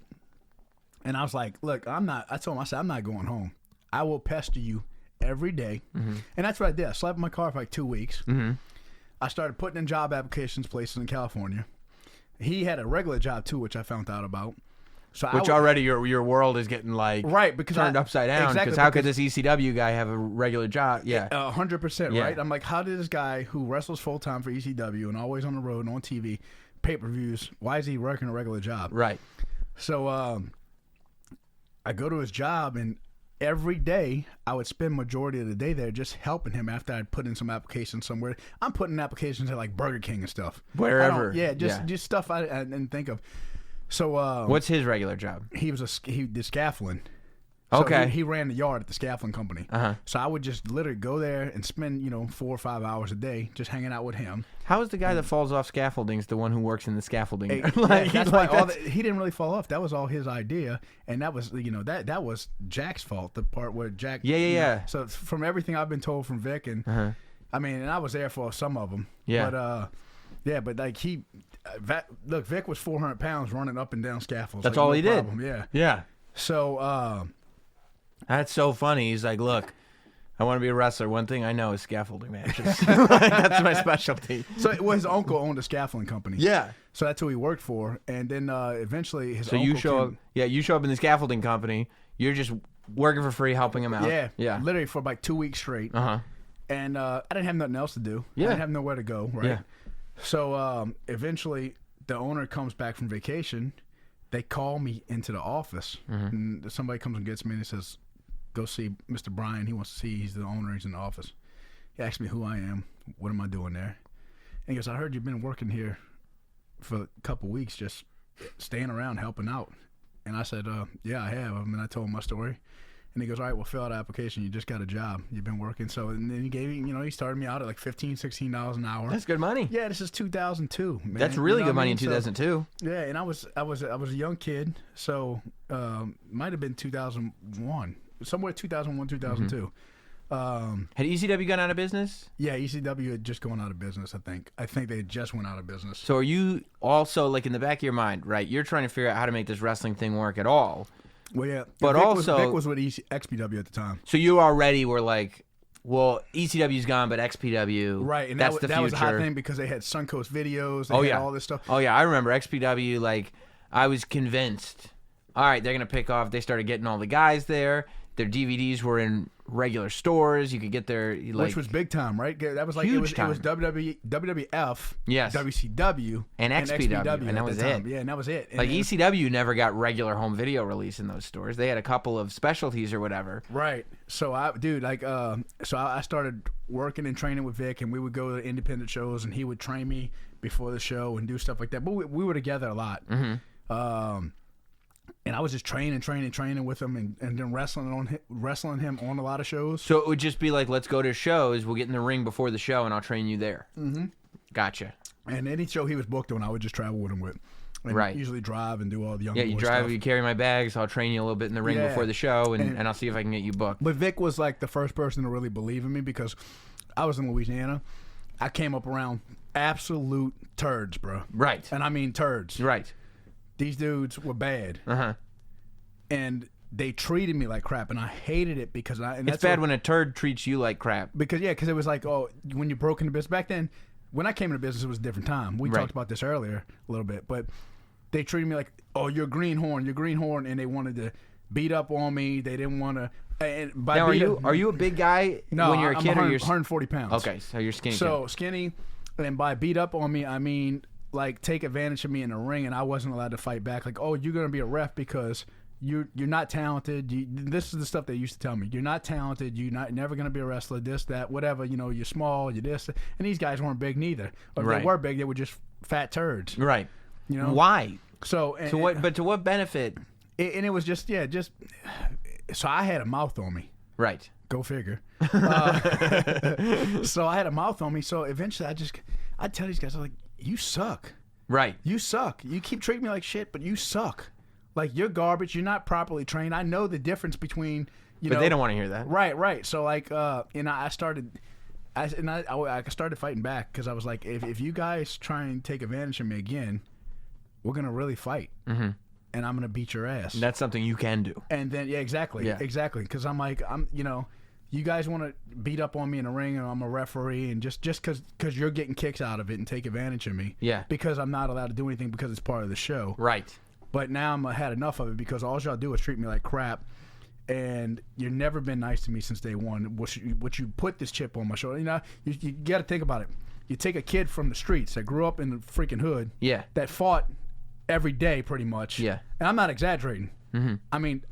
And I was like, "Look, I'm not." I told him, I said, "I'm not going home. I will pester you every day." And that's what I did. I slept in my car for like 2 weeks. I started putting in job applications places in California. He had a regular job too, which I found out about. So Already your world is getting like turned upside down. Exactly, how could this ECW guy have a regular job? Yeah, 100%. Right. I'm like, how did this guy who wrestles full time for ECW and always on the road and on TV, pay-per-views, why is he working a regular job? Right. So I go to his job and every day I would spend majority of the day there just helping him after I'd put in some applications somewhere. I'm putting applications at like Burger King and stuff. Wherever. Just stuff I didn't think of. So what's his regular job? He did scaffolding. So okay. He ran the yard at the scaffolding company. So I would just literally go there and spend 4 or 5 hours a day just hanging out with him. How is the guy that falls off scaffoldings the one who works in the scaffolding? He didn't really fall off. That was all his idea, and that was that was Jack's fault. The part where Jack. Yeah. So from everything I've been told from Vic, and I mean, and I was there for some of them. Yeah. But like Vic was 400 pounds running up and down scaffolds. That's like, all no he problem. did. Yeah. Yeah. So. That's so funny. He's like, "Look, I want to be a wrestler. One thing I know is scaffolding matches. That's my specialty." So his uncle owned a scaffolding company. Yeah. So that's who he worked for, and then eventually his. So uncle you show up. Yeah, you show up in the scaffolding company. You're just working for free, helping him out. Yeah. Literally for like 2 weeks straight. And I didn't have nothing else to do. Yeah. I didn't have nowhere to go. Right. Yeah. So eventually, the owner comes back from vacation. They call me into the office, and somebody comes and gets me, and he says, "Go see Mr. Brian. He wants to see you. He's the owner. He's in the office." He asked me who I am. What am I doing there? And he goes, "I heard you've been working here for a couple weeks, just staying around, helping out." And I said, "Yeah, I have." And I told him my story. And he goes, "All right, well, fill out the application. You just got a job. You've been working." So, and then he gave me, he started me out at like $15, $16 an hour. That's good money. Yeah, this is 2002. Man. That's really good money in 2002. Yeah, and I was a young kid, so might have been 2001, somewhere 2001, 2002. Had ECW gone out of business? Yeah, ECW had just gone out of business. I think they just went out of business. So are you also, like, in the back of your mind, right? You're trying to figure out how to make this wrestling thing work at all. Well, yeah, but Vic also Vic was with XPW at the time. So you already were like, Well, ECW's gone, but XPW, Right, and that's that the was a hot future. thing because they had Suncoast videos. They had all this stuff. Oh, yeah. I remember XPW, like, I was convinced, all right, they're going to pick off. They started getting all the guys there. Their DVDs were in regular stores. You could get their, like... Which was big time, right? That was like, Huge it was time. WWF, Yes. WCW, And XPW, and at that the was time. it. Yeah, and that was it. Like, And- ECW never got regular home video release in those stores. They had a couple of specialties or whatever. Right. So I started working and training with Vic, and we would go to independent shows, and he would train me before the show and do stuff like that. But we were together a lot. Mm-hmm. And I was just training with him, and then wrestling him on a lot of shows. So it would just be like, let's go to shows. We'll get in the ring before the show, and I'll train you there. Mm-hmm. Gotcha. And any show he was booked on, I would just travel with him with. And Right. usually drive and do all the young Yeah, you boy drive, stuff. you carry my bags. I'll train you a little bit in the ring Yeah. before the show, And- and I'll see if I can get you booked. But Vic was like the first person to really believe in me because I was in Louisiana. I came up around absolute turds, bro. Right. And I mean turds. Right. These dudes were bad. Uh-huh. And they treated me like crap, and I hated it because It's bad when a turd treats you like crap. because it was like, oh, when you broke into business back then. When I came into business, it was a different time. We Right. talked about this earlier a little bit, but they treated me like, oh, you're a greenhorn, and they wanted to beat up on me. They didn't want to. And by Now, beat up- are you a big guy No, when you're a I'm kid? 100, Or you're 140 pounds. Okay, so you're skinny. So kid. skinny, and by beat up on me, I mean like take advantage of me in the ring, and I wasn't allowed to fight back. Like, oh, you're gonna be a ref because you're not talented. This is the stuff they used to tell me. You're not talented. You're never gonna be a wrestler. This, that, whatever. You know, you're small. You're this, and these guys weren't big neither. Or if Right. they were big, they were just fat turds. Right. You know Why? So and, To what? But to what benefit? and it was just so I had a mouth on me. Right. Go figure. So I had a mouth on me. So eventually, I'd tell these guys, I'm like, you suck. Right. You suck. You keep treating me like shit, but you suck. Like, you're garbage. You're not properly trained. I know the difference between, But they don't want to hear that. Right. So, like, I started fighting back because I was like, if you guys try and take advantage of me again, we're going to really fight. Mm-hmm. And I'm going to beat your ass. And that's something you can do. And then, exactly. Because I'm like, you guys want to beat up on me in the ring, and I'm a referee, and just because you're getting kicks out of it and take advantage of me. Yeah. Because I'm not allowed to do anything because it's part of the show. Right. But now I had enough of it because all y'all do is treat me like crap, and you've never been nice to me since day one. What you put this chip on my shoulder? You know, you got to think about it. You take a kid from the streets that grew up in the freaking hood. Yeah. That fought every day, pretty much. Yeah. And I'm not exaggerating. Mm-hmm. I mean,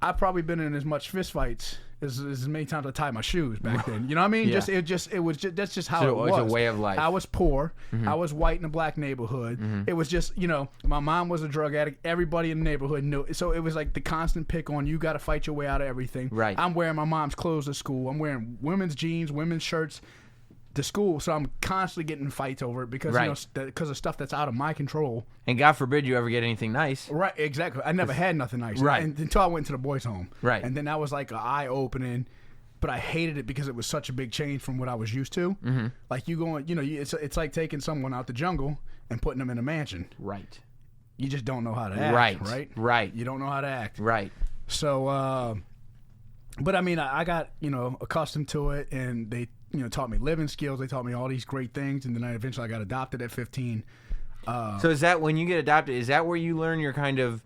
I've probably been in as much fist fights as many times I tied my shoes back then. You know what I mean? Yeah. That's just how So it it was. was a way of life. I was poor. I was white in a black neighborhood. It was just, my mom was a drug addict. Everybody in the neighborhood knew. So it was like the constant pick on, you got to fight your way out of everything. Right. I'm wearing my mom's clothes to school. I'm wearing women's jeans, women's shirts to school. So I'm constantly getting in fights over it because, Right. because of stuff that's out of my control. And God forbid you ever get anything nice. Right, exactly. I never had nothing nice. Right. Until I went to the boys' home. Right. And then that was like an eye-opening, but I hated it because it was such a big change from what I was used to. Mm-hmm. Like you going, it's like taking someone out the jungle and putting them in a mansion. Right. You just don't know how to act. Right. Right. You don't know how to act. Right. So, but I mean, I got, accustomed to it, and they, taught me living skills. They taught me all these great things, and then I got adopted at 15. So is that when you get adopted, is that where you learn your kind of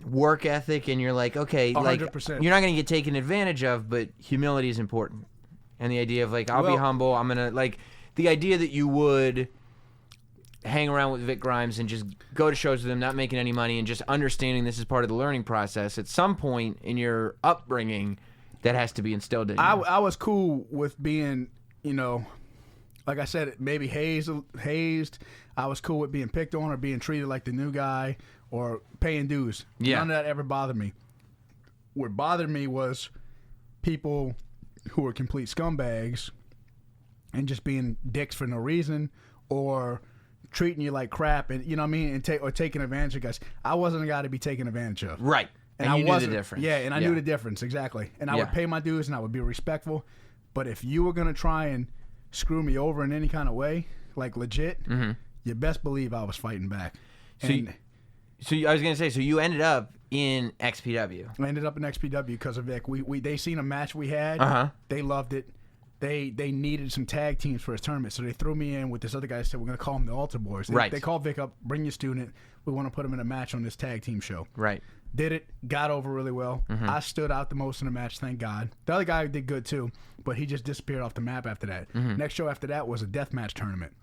work ethic and you're like, okay, 100%. you're not going to get taken advantage of, but humility is important. And the idea of like, I'll be humble. I'm going to like the idea that you would hang around with Vic Grimes and just go to shows with him, not making any money, and just understanding this is part of the learning process. At some point in your upbringing, that has to be instilled in you. I was cool with being, like I said, maybe hazed. I was cool with being picked on or being treated like the new guy or paying dues. Yeah. None of that ever bothered me. What bothered me was people who were complete scumbags and just being dicks for no reason or treating you like crap, and you know what I mean, and taking advantage of guys. I wasn't a guy to be taken advantage of. Right. And I you knew the wasn't- difference. Yeah, and I knew the difference, exactly. And I Yeah. would pay my dues and I would be respectful. But if you were going to try and screw me over in any kind of way, like legit, you best believe I was fighting back. So And I was gonna say, so you ended up in XPW. I ended up in XPW because of Vic. They seen a match we had. They loved it. They needed some tag teams for his tournament, so they threw me in with this other guy. Said we're gonna call him the Altar Boys. They called Vic up, bring your student. We want to put him in a match on this tag team show. Right. Did it, got over really well. I stood out the most in the match, thank God. The other guy did good too, but he just disappeared off the map after that. Next show after that was a deathmatch tournament.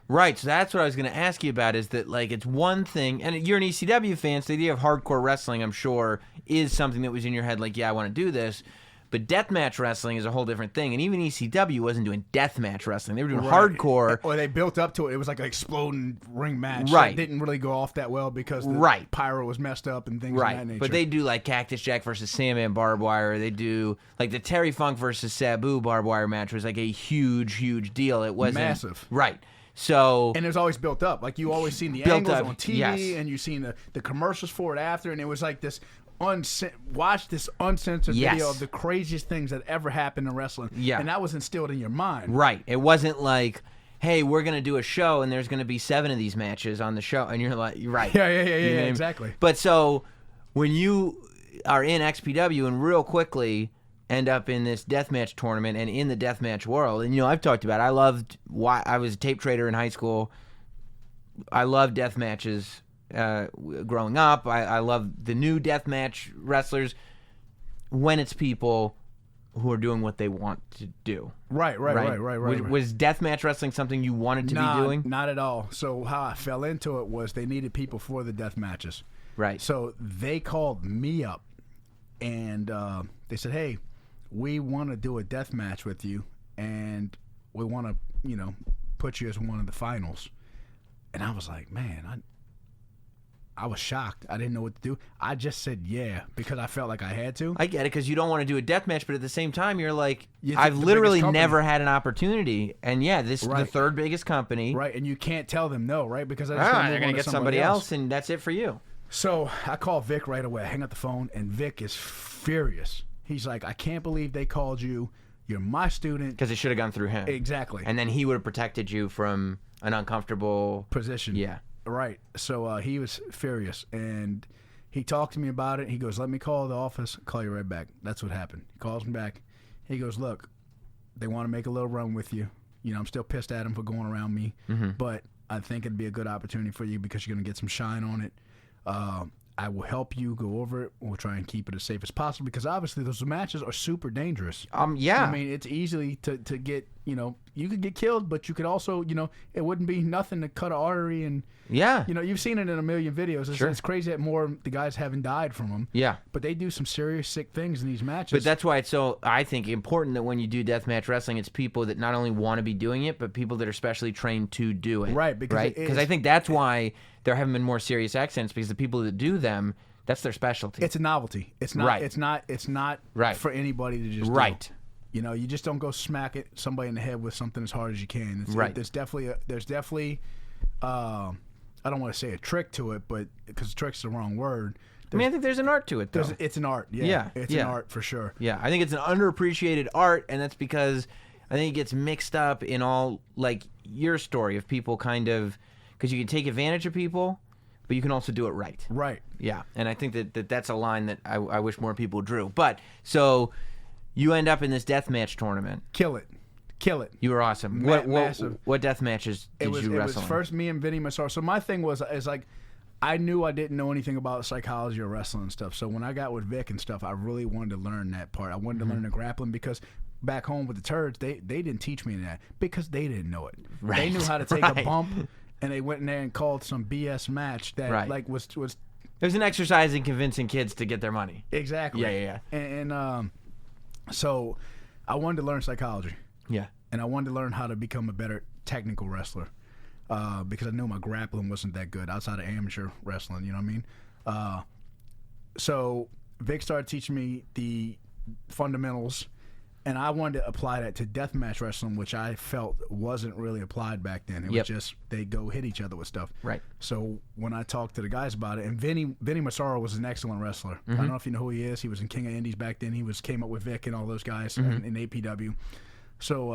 Right, so that's what I was going to ask you about, is that, like, it's one thing, and you're an ECW fan, so the idea of hardcore wrestling, I'm sure, is something that was in your head, like, yeah, I want to do this, but deathmatch wrestling is a whole different thing, and even ECW wasn't doing deathmatch wrestling. They were doing hardcore. Or they built up to it. It was like an exploding ring match. Right. It didn't really go off that well because the pyro was messed up and things of that nature. But they do, like, Cactus Jack versus Sandman barbed wire. They do, like, the Terry Funk versus Sabu barbed wire match was, like, a huge, huge deal. It wasn't... Massive. Right. So, and it was always built up. Like, you always seen the angles on TV, and you seen the commercials for it after, and it was like this watch this uncensored video of the craziest things that ever happened in wrestling. Yeah. And that was instilled in your mind. Right. It wasn't like, hey, we're going to do a show, and there's going to be 7 of these matches on the show, and you're like, you're right. Yeah, exactly. But so, when you are in XPW and real quickly end up in this deathmatch tournament and in the deathmatch world. And, I've talked about it. I was a tape trader in high school. I loved death matches growing up. I love the new deathmatch wrestlers when it's people who are doing what they want to do. Right. Was deathmatch wrestling something you wanted to be doing? Not at all. So how I fell into it was they needed people for the death matches. Right. So they called me up and they said, hey, we want to do a death match with you, and we want to, put you as one of the finals. And I was like, man, I was shocked. I didn't know what to do. I just said yeah because I felt like I had to. I get it, because you don't want to do a death match, but at the same time, you're like, I've literally never had an opportunity. And this is the third biggest company. Right, and you can't tell them no, right? Because they're going to get somebody else, and that's it for you. So I called Vic right away. I hang up the phone, and Vic is furious. He's like, I can't believe they called you. You're my student. Because it should have gone through him. Exactly. And then he would have protected you from an uncomfortable position. Yeah. Right. So he was furious. And he talked to me about it. He goes, let me call the office. Call you right back. That's what happened. He calls me back. He goes, look, they want to make a little run with you. I'm still pissed at them for going around me. But I think it'd be a good opportunity for you because you're going to get some shine on it. I will help you go over it. We'll try and keep it as safe as possible because obviously those matches are super dangerous. Yeah. I mean, it's easily to get, you could get killed, but you could also, it wouldn't be nothing to cut an artery and, you've seen it in a million videos. It's crazy that more the guys haven't died from them. Yeah. But they do some serious sick things in these matches. But that's why it's so, I think, important that when you do deathmatch wrestling, it's people that not only want to be doing it, but people that are specially trained to do it. Right. Because I think that's why there haven't been more serious accidents, because the people that do them, that's their specialty. It's a novelty. It's not. It's not for anybody to just do. You just don't go smack somebody in the head with something as hard as you can. There's definitely. I don't want to say a trick to it, but because trick's the wrong word. I think there's an art to it, though. It's an art. Yeah. It's an art for sure. Yeah, I think it's an underappreciated art, and that's because I think it gets mixed up in all, like, your story of people kind of, because you can take advantage of people, but you can also do it right. Right. Yeah, and I think that's a line that I wish more people drew. But, so, you end up in this deathmatch tournament. Kill it. You were awesome. Massive. What death matches did you wrestle? It was first me and Vinny Massaro. So my thing is like, I knew I didn't know anything about psychology or wrestling and stuff. So when I got with Vic and stuff, I really wanted to learn that part. I wanted to learn the grappling because back home with the Turds, they didn't teach me that because they didn't know it. Right. They knew how to take a bump, and they went in there and called some BS match that was. It was an exercise in convincing kids to get their money. Exactly. Yeah. And so I wanted to learn psychology. Yeah. And I wanted to learn how to become a better technical wrestler because I knew my grappling wasn't that good outside of amateur wrestling, you know what I mean? So Vic started teaching me the fundamentals, and I wanted to apply that to deathmatch wrestling, which I felt wasn't really applied back then. It was just they go hit each other with stuff. Right. So when I talked to the guys about it, and Vinny Massaro was an excellent wrestler. I don't know if you know who he is. He was in King of Indies back then. He came up with Vic and all those guys in APW. So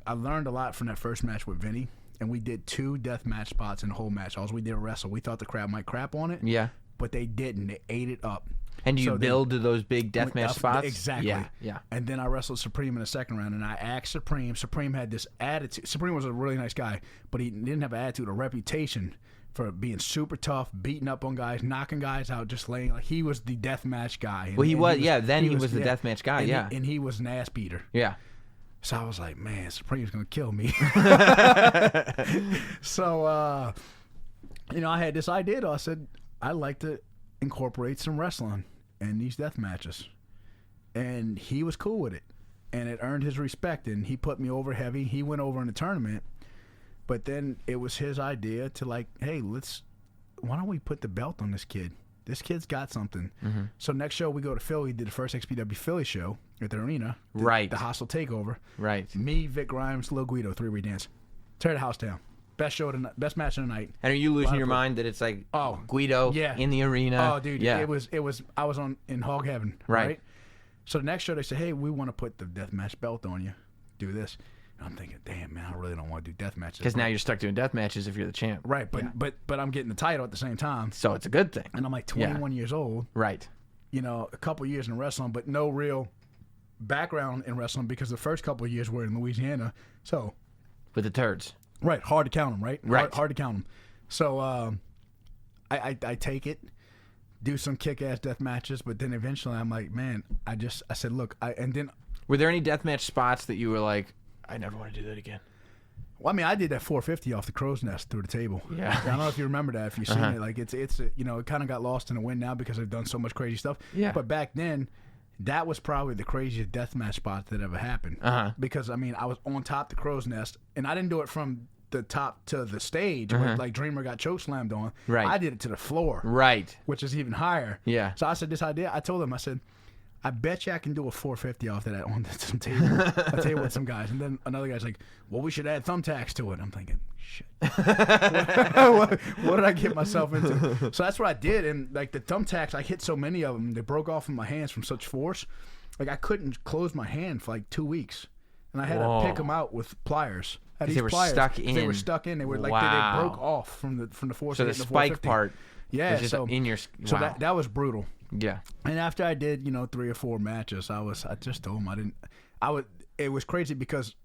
I learned a lot from that first match with Vinny. and we did 2 deathmatch spots in the whole match. All we did wrestle. We thought the crowd might crap on it. Yeah. But they didn't. They ate it up. And you build to those big deathmatch spots? Exactly. Yeah. And then I wrestled Supreme in the second round, and I asked Supreme. Supreme had this attitude. Supreme was a really nice guy, but he didn't have an attitude, a reputation for being super tough, beating up on guys, knocking guys out, just laying. Like, he was the deathmatch guy. Well, he was. Then he was the deathmatch guy, and and he was an ass beater. Yeah. So I was like, man, Supreme's going to kill me. So, I had this idea, though. I said, I'd like to incorporate some wrestling in these death matches. And he was cool with it. And it earned his respect. And he put me over heavy. He went over in the tournament. But then it was his idea to, like, hey, why don't we put the belt on this kid? This kid's got something. Mm-hmm. So next show we go to Philly, did the first XPW Philly show at the arena. Right. The hostile takeover. Right. Me, Vic Grimes, Lil Guido, 3-way dance. Tear the house down. Best best match of the night. And are you losing your mind that it's like Guido in the arena? Oh, dude, yeah. it was. I was in hog heaven. Right. So the next show they said, hey, we want to put the deathmatch belt on you. Do this. And I'm thinking, damn, man, I really don't want to do death matches. Because now you're stuck doing death matches if you're the champ. Right, but I'm getting the title at the same time. So it's a good thing. And I'm like 21 years old. Right. A couple years in wrestling, but no real background in wrestling because the first couple of years were in Louisiana. So. With the turds. Right, hard to count them, right? Right. Hard to count them. So I take it, do some kick-ass death matches, but then eventually I'm like, man, I said, look, and then. Were there any deathmatch spots that you were like, I never want to do that again? Well, I mean, I did that 450 off the crow's nest through the table. Yeah. I don't know if you remember that, if you've seen it. Like, it's it kind of got lost in the wind now because I've done so much crazy stuff. Yeah. But back then, that was probably the craziest deathmatch spot that ever happened. Because, I mean, I was on top of the crow's nest, and I didn't do it from the top to the stage where, like, Dreamer got choke slammed on. Right. I did it to the floor. Right. Which is even higher. Yeah. So I said this idea. I told him, I said, I bet you I can do a 450 off of that on some table. I table with some guys, and then another guy's like, "Well, we should add thumbtacks to it." I'm thinking, shit, what did I get myself into? So that's what I did, and like the thumbtacks, I hit so many of them, they broke off in my hands from such force, like I couldn't close my hand for like 2 weeks, and I had to pick them out with pliers. They were stuck in. They were stuck in. They were like they broke off from the force. So the spike part, yeah, was just in your. Wow. So that was brutal. Yeah. And after I did, 3 or 4 matches, I just told him it was crazy because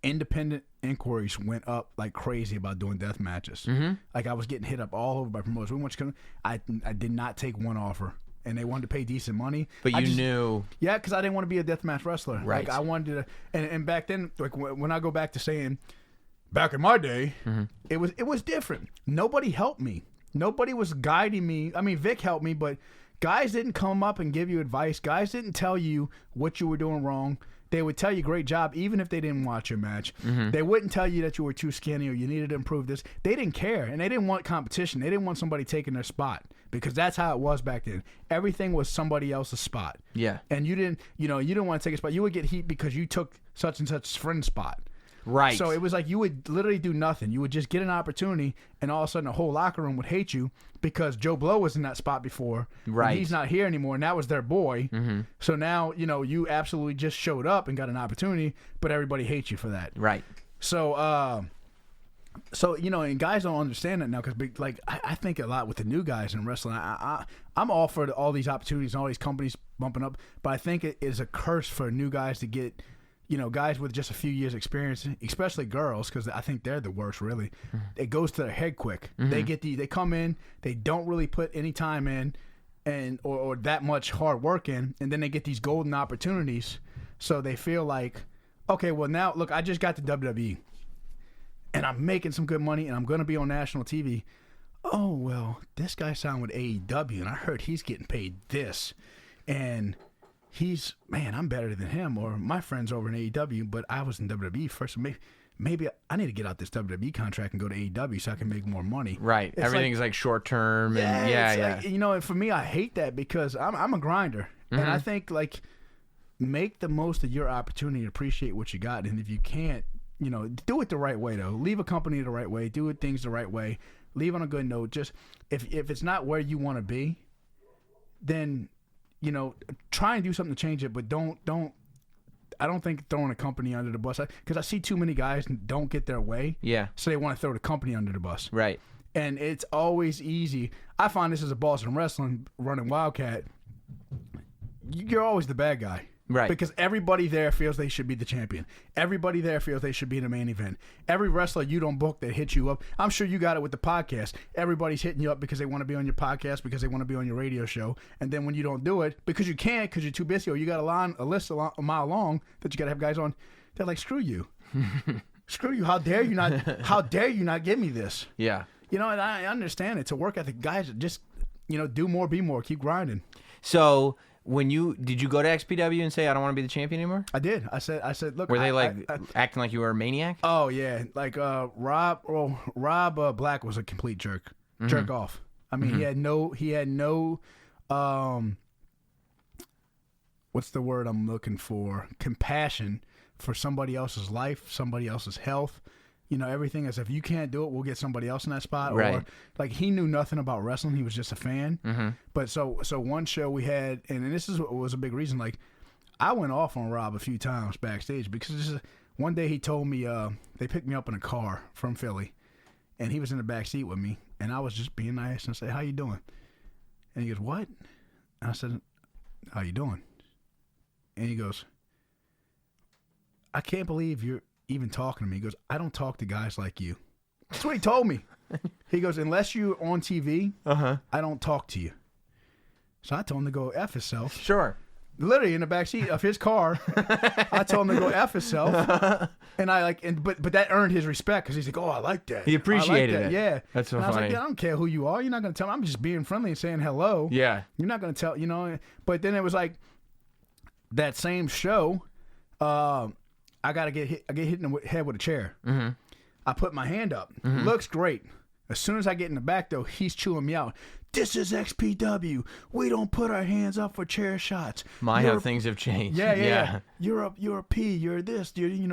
independent inquiries went up like crazy about doing death matches. Mm-hmm. Like I was getting hit up all over by promoters. I did not take one offer, and they wanted to pay decent money. But you knew. Yeah, because I didn't want to be a deathmatch wrestler. Right. Like I wanted to, and back then, like when I go back to saying, back in my day, it was different. Nobody helped me. Nobody was guiding me. I mean, Vic helped me, but guys didn't come up and give you advice. Guys didn't tell you what you were doing wrong. They would tell you great job even if they didn't watch your match. Mm-hmm. They wouldn't tell you that you were too skinny or you needed to improve this. They didn't care, and they didn't want competition. They didn't want somebody taking their spot because that's how it was back then. Everything was somebody else's spot. Yeah. And you didn't want to take a spot. You would get heat because you took such and such friend's spot. Right. So it was like you would literally do nothing. You would just get an opportunity, and all of a sudden the whole locker room would hate you because Joe Blow was in that spot before. Right. And he's not here anymore, and that was their boy. Mm-hmm. So now, you absolutely just showed up and got an opportunity, but everybody hates you for that. Right. So, and guys don't understand that now because, like, I think a lot with the new guys in wrestling. I'm all for all these opportunities and all these companies bumping up, but I think it is a curse for new guys to get guys with just a few years experience, especially girls, because I think they're the worst, really. Mm-hmm. It goes to their head quick. Mm-hmm. They come in, they don't really put any time in or that much hard work in, and then they get these golden opportunities. So they feel like, okay, well now, look, I just got to WWE, and I'm making some good money, and I'm going to be on national TV. Oh, well, this guy signed with AEW, and I heard he's getting paid this. And I'm better than him, or my friend's over in AEW, but I was in WWE first. Maybe I need to get out this WWE contract and go to AEW so I can make more money. Right. It's Everything's like short term. And Like, and for me, I hate that because I'm a grinder. Mm-hmm. And I think, like, make the most of your opportunity, appreciate what you got. And if you can't, do it the right way, though. Leave a company the right way. Do things the right way. Leave on a good note. Just if it's not where you want to be, then try and do something to change it, but don't I don't think throwing a company under the bus, because I see too many guys don't get their way. Yeah. So they want to throw the company under the bus. Right. And it's always easy. I find this as a Boston Wrestling running Wildcat. You're always the bad guy. Right. Because everybody there feels they should be the champion. Everybody there feels they should be in the main event. Every wrestler you don't book that hits you up, I'm sure you got it with the podcast. Everybody's hitting you up because they want to be on your podcast, because they want to be on your radio show. And then when you don't do it, because you can't, because you're too busy, or you got a list a mile long that you got to have guys on, they're like, screw you. Screw you. How dare you not give me this? Yeah. You know, and I understand it's a work ethic. Guys, just, do more, be more, keep grinding. So did you go to XPW and say, I don't want to be the champion anymore? I did. I said, look. Were they acting like you were a maniac? Oh yeah, like Rob Black was a complete jerk off. I mean, he had no what's the word I'm looking for? Compassion for somebody else's life, somebody else's health. Everything as if you can't do it, we'll get somebody else in that spot. Right. Or like he knew nothing about wrestling; he was just a fan. Mm-hmm. But so one show we had, and this was a big reason. Like I went off on Rob a few times backstage because one day he told me they picked me up in a car from Philly, and he was in the back seat with me, and I was just being nice and I said, "How you doing?" And he goes, "What?" And I said, "How you doing?" And he goes, "I can't believe you're even talking to me." He goes, "I don't talk to guys like you." That's what he told me. He goes, "Unless you're on TV, I don't talk to you." So I told him to go F himself. Sure. Literally in the backseat of his car, I told him to go F himself. And but that earned his respect because he's like, "Oh, I like that." He appreciated it. Yeah. That's so and I was funny. like, "Yeah, I don't care who you are. You're not going to tell me. I'm just being friendly and saying hello." Yeah. You're not going to tell, But then it was like that same show, I get hit in the head with a chair. Mm-hmm. I put my hand up. Mm-hmm. Looks great. As soon as I get in the back, though, he's chewing me out. "This is XPW. We don't put our hands up for chair shots." How things have changed. Yeah. You're a P. You're this. Going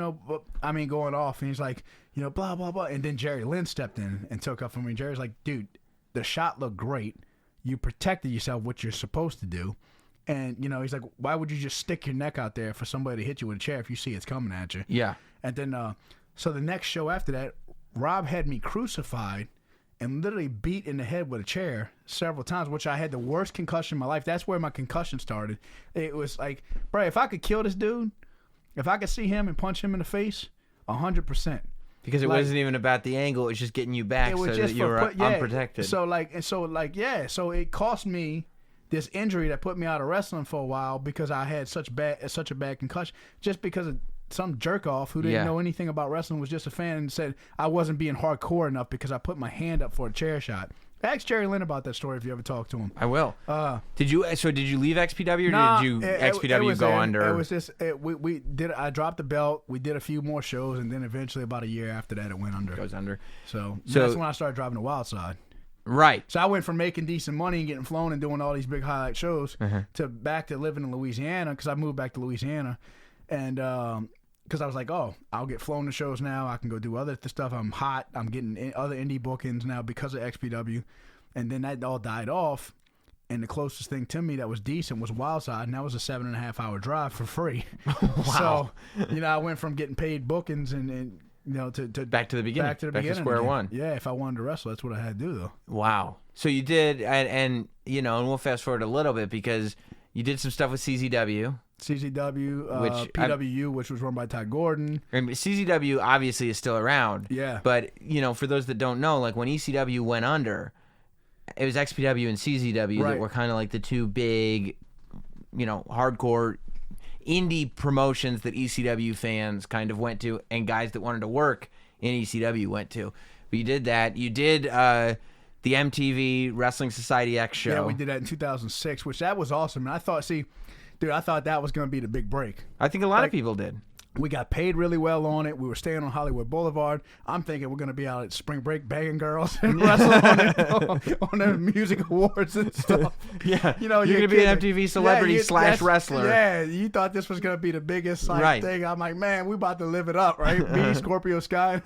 off. And he's like, blah, blah, blah. And then Jerry Lynn stepped in and took up for me. Jerry's like, "Dude, the shot looked great. You protected yourself, what you're supposed to do." And, he's like, "Why would you just stick your neck out there for somebody to hit you with a chair if you see it's coming at you?" Yeah. And then, so the next show after that, Rob had me crucified and literally beat in the head with a chair several times, which I had the worst concussion in my life. That's where my concussion started. It was like, bro, if I could kill this dude, if I could see him and punch him in the face, 100%. Because it wasn't even about the angle; it was just getting you back so that you were unprotected. So it cost me this injury that put me out of wrestling for a while because I had such a bad concussion, just because of some jerk off who didn't know anything about wrestling, was just a fan, and said I wasn't being hardcore enough because I put my hand up for a chair shot. Ask Jerry Lynn about that story if you ever talk to him. I will. Did you leave XPW or did you XPW go under? It was just we did. I dropped the belt. We did a few more shows, and then eventually about a year after that, it went under. Goes under. So that's when I started driving the Wild Side. Right. So I went from making decent money and getting flown and doing all these big highlight shows to back to living in Louisiana, because I moved back to Louisiana, and because I was like, oh, I'll get flown to shows now. I can go do other stuff. I'm hot. I'm getting other indie bookings now because of XPW. And then that all died off. And the closest thing to me that was decent was Wildside, and that was a 7.5-hour drive for free. Wow. So, I went from getting paid bookings and to back to the beginning. Back to square again. one. Yeah, if I wanted to wrestle, that's what I had to do, though. Wow. So you did, and we'll fast forward a little bit because you did some stuff with CZW. CZW, PWU, which was run by Ty Gordon. And CZW obviously is still around. Yeah. But, for those that don't know, like when ECW went under, it was XPW and CZW that were kind of like the two big, hardcore indie promotions that ECW fans kind of went to, and guys that wanted to work in ECW went to. But you did that. You did the MTV Wrestling Society X show. Yeah, we did that in 2006, which that was awesome. And I thought that was going to be the big break. I think a lot of people did. We got paid really well on it. We were staying on Hollywood Boulevard. I'm thinking we're going to be out at spring break begging girls and wrestling on the music awards and stuff. Yeah. You're going to be an MTV celebrity / wrestler. Yeah, you thought this was going to be the biggest thing. I'm like, man, we about to live it up, right? Me, Scorpio Sky,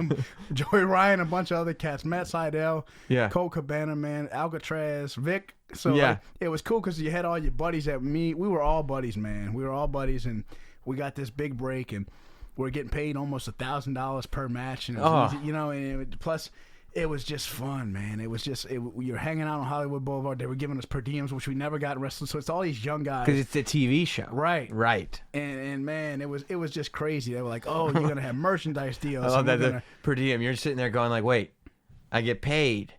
Joey Ryan, a bunch of other cats. Matt Seidel, Cole Cabana, man, Alcatraz, Vic. So it was cool because you had all your buddies at me. We were all buddies, man. We were all buddies, and we got this big break, and we're getting paid almost $1,000 per match, and it Oh. was easy, and plus it was just fun, man. It was just you're hanging out on Hollywood Boulevard. They were giving us per diems, which we never got in wrestling. So it's all these young guys, Because it's a TV show. right? Right. And man, it was just crazy. They were like, "Oh, you're gonna have merchandise deals." I love and that we're the gonna- per diem. You're sitting there going like, wait, I get paid.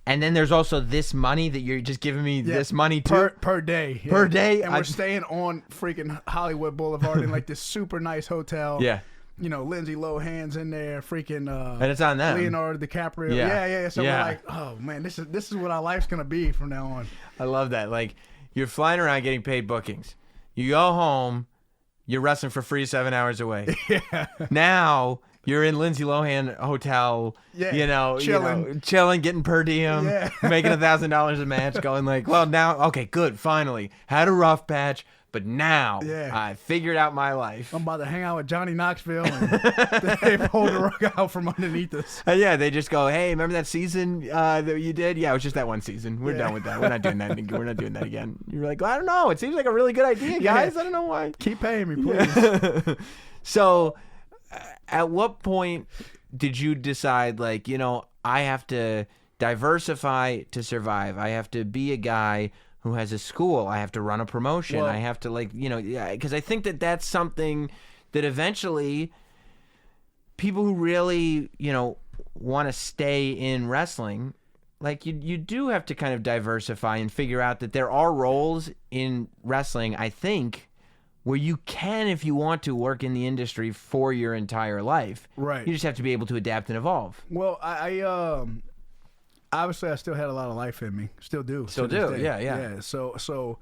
And then there's also this money that you're just giving me this money too? per day. Yeah. Per day? And we're staying on freaking Hollywood Boulevard in like this super nice hotel. Yeah. Lindsay Lohan's in there, freaking And it's on them. Leonardo DiCaprio. Yeah. Yeah. So Yeah. we're like, oh man, this is what our life's gonna be from now on. I love that. Like, you're flying around getting paid bookings. You go home, you're wrestling for free 7 hours away. Yeah. Now you're in Lindsay Lohan hotel, Yeah, chilling, getting per diem, Yeah. making $1,000 a match, going like, well, now, okay, good, finally. Had a rough patch, but now Yeah. I figured out my life. I'm about to hang out with Johnny Knoxville and they pulled the rug out from underneath us. And yeah, they just go, hey, remember that season that you did? Yeah, it was just that one season. We're done with that. We're not doing that. We're not doing that again. You're like, well, I don't know. It seems like a really good idea, guys. I don't know why. Keep paying me, please. So, at what point did you decide, like, I have to diversify to survive? I have to be a guy who has a school. I have to run a promotion. Well- I have to, because I think that that's something that eventually people who really, want to stay in wrestling, like, you do have to kind of diversify and figure out that there are roles in wrestling, I think, where you can, if you want to, work in the industry for your entire life. Right. You just have to be able to adapt and evolve. Well, I obviously I still had a lot of life in me. Still do. Still to this do, day. yeah. So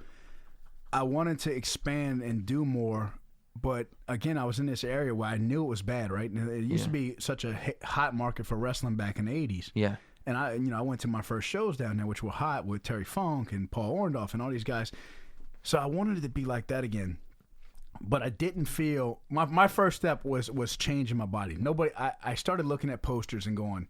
I wanted to expand and do more, but again, I was in this area where I knew it was bad, right? And it used to be such a hot market for wrestling back in the 80s. Yeah. And I went to my first shows down there, which were hot with Terry Funk and Paul Orndorff and all these guys. So I wanted it to be like that again. But I didn't feel my first step was changing my body. I started looking at posters and going,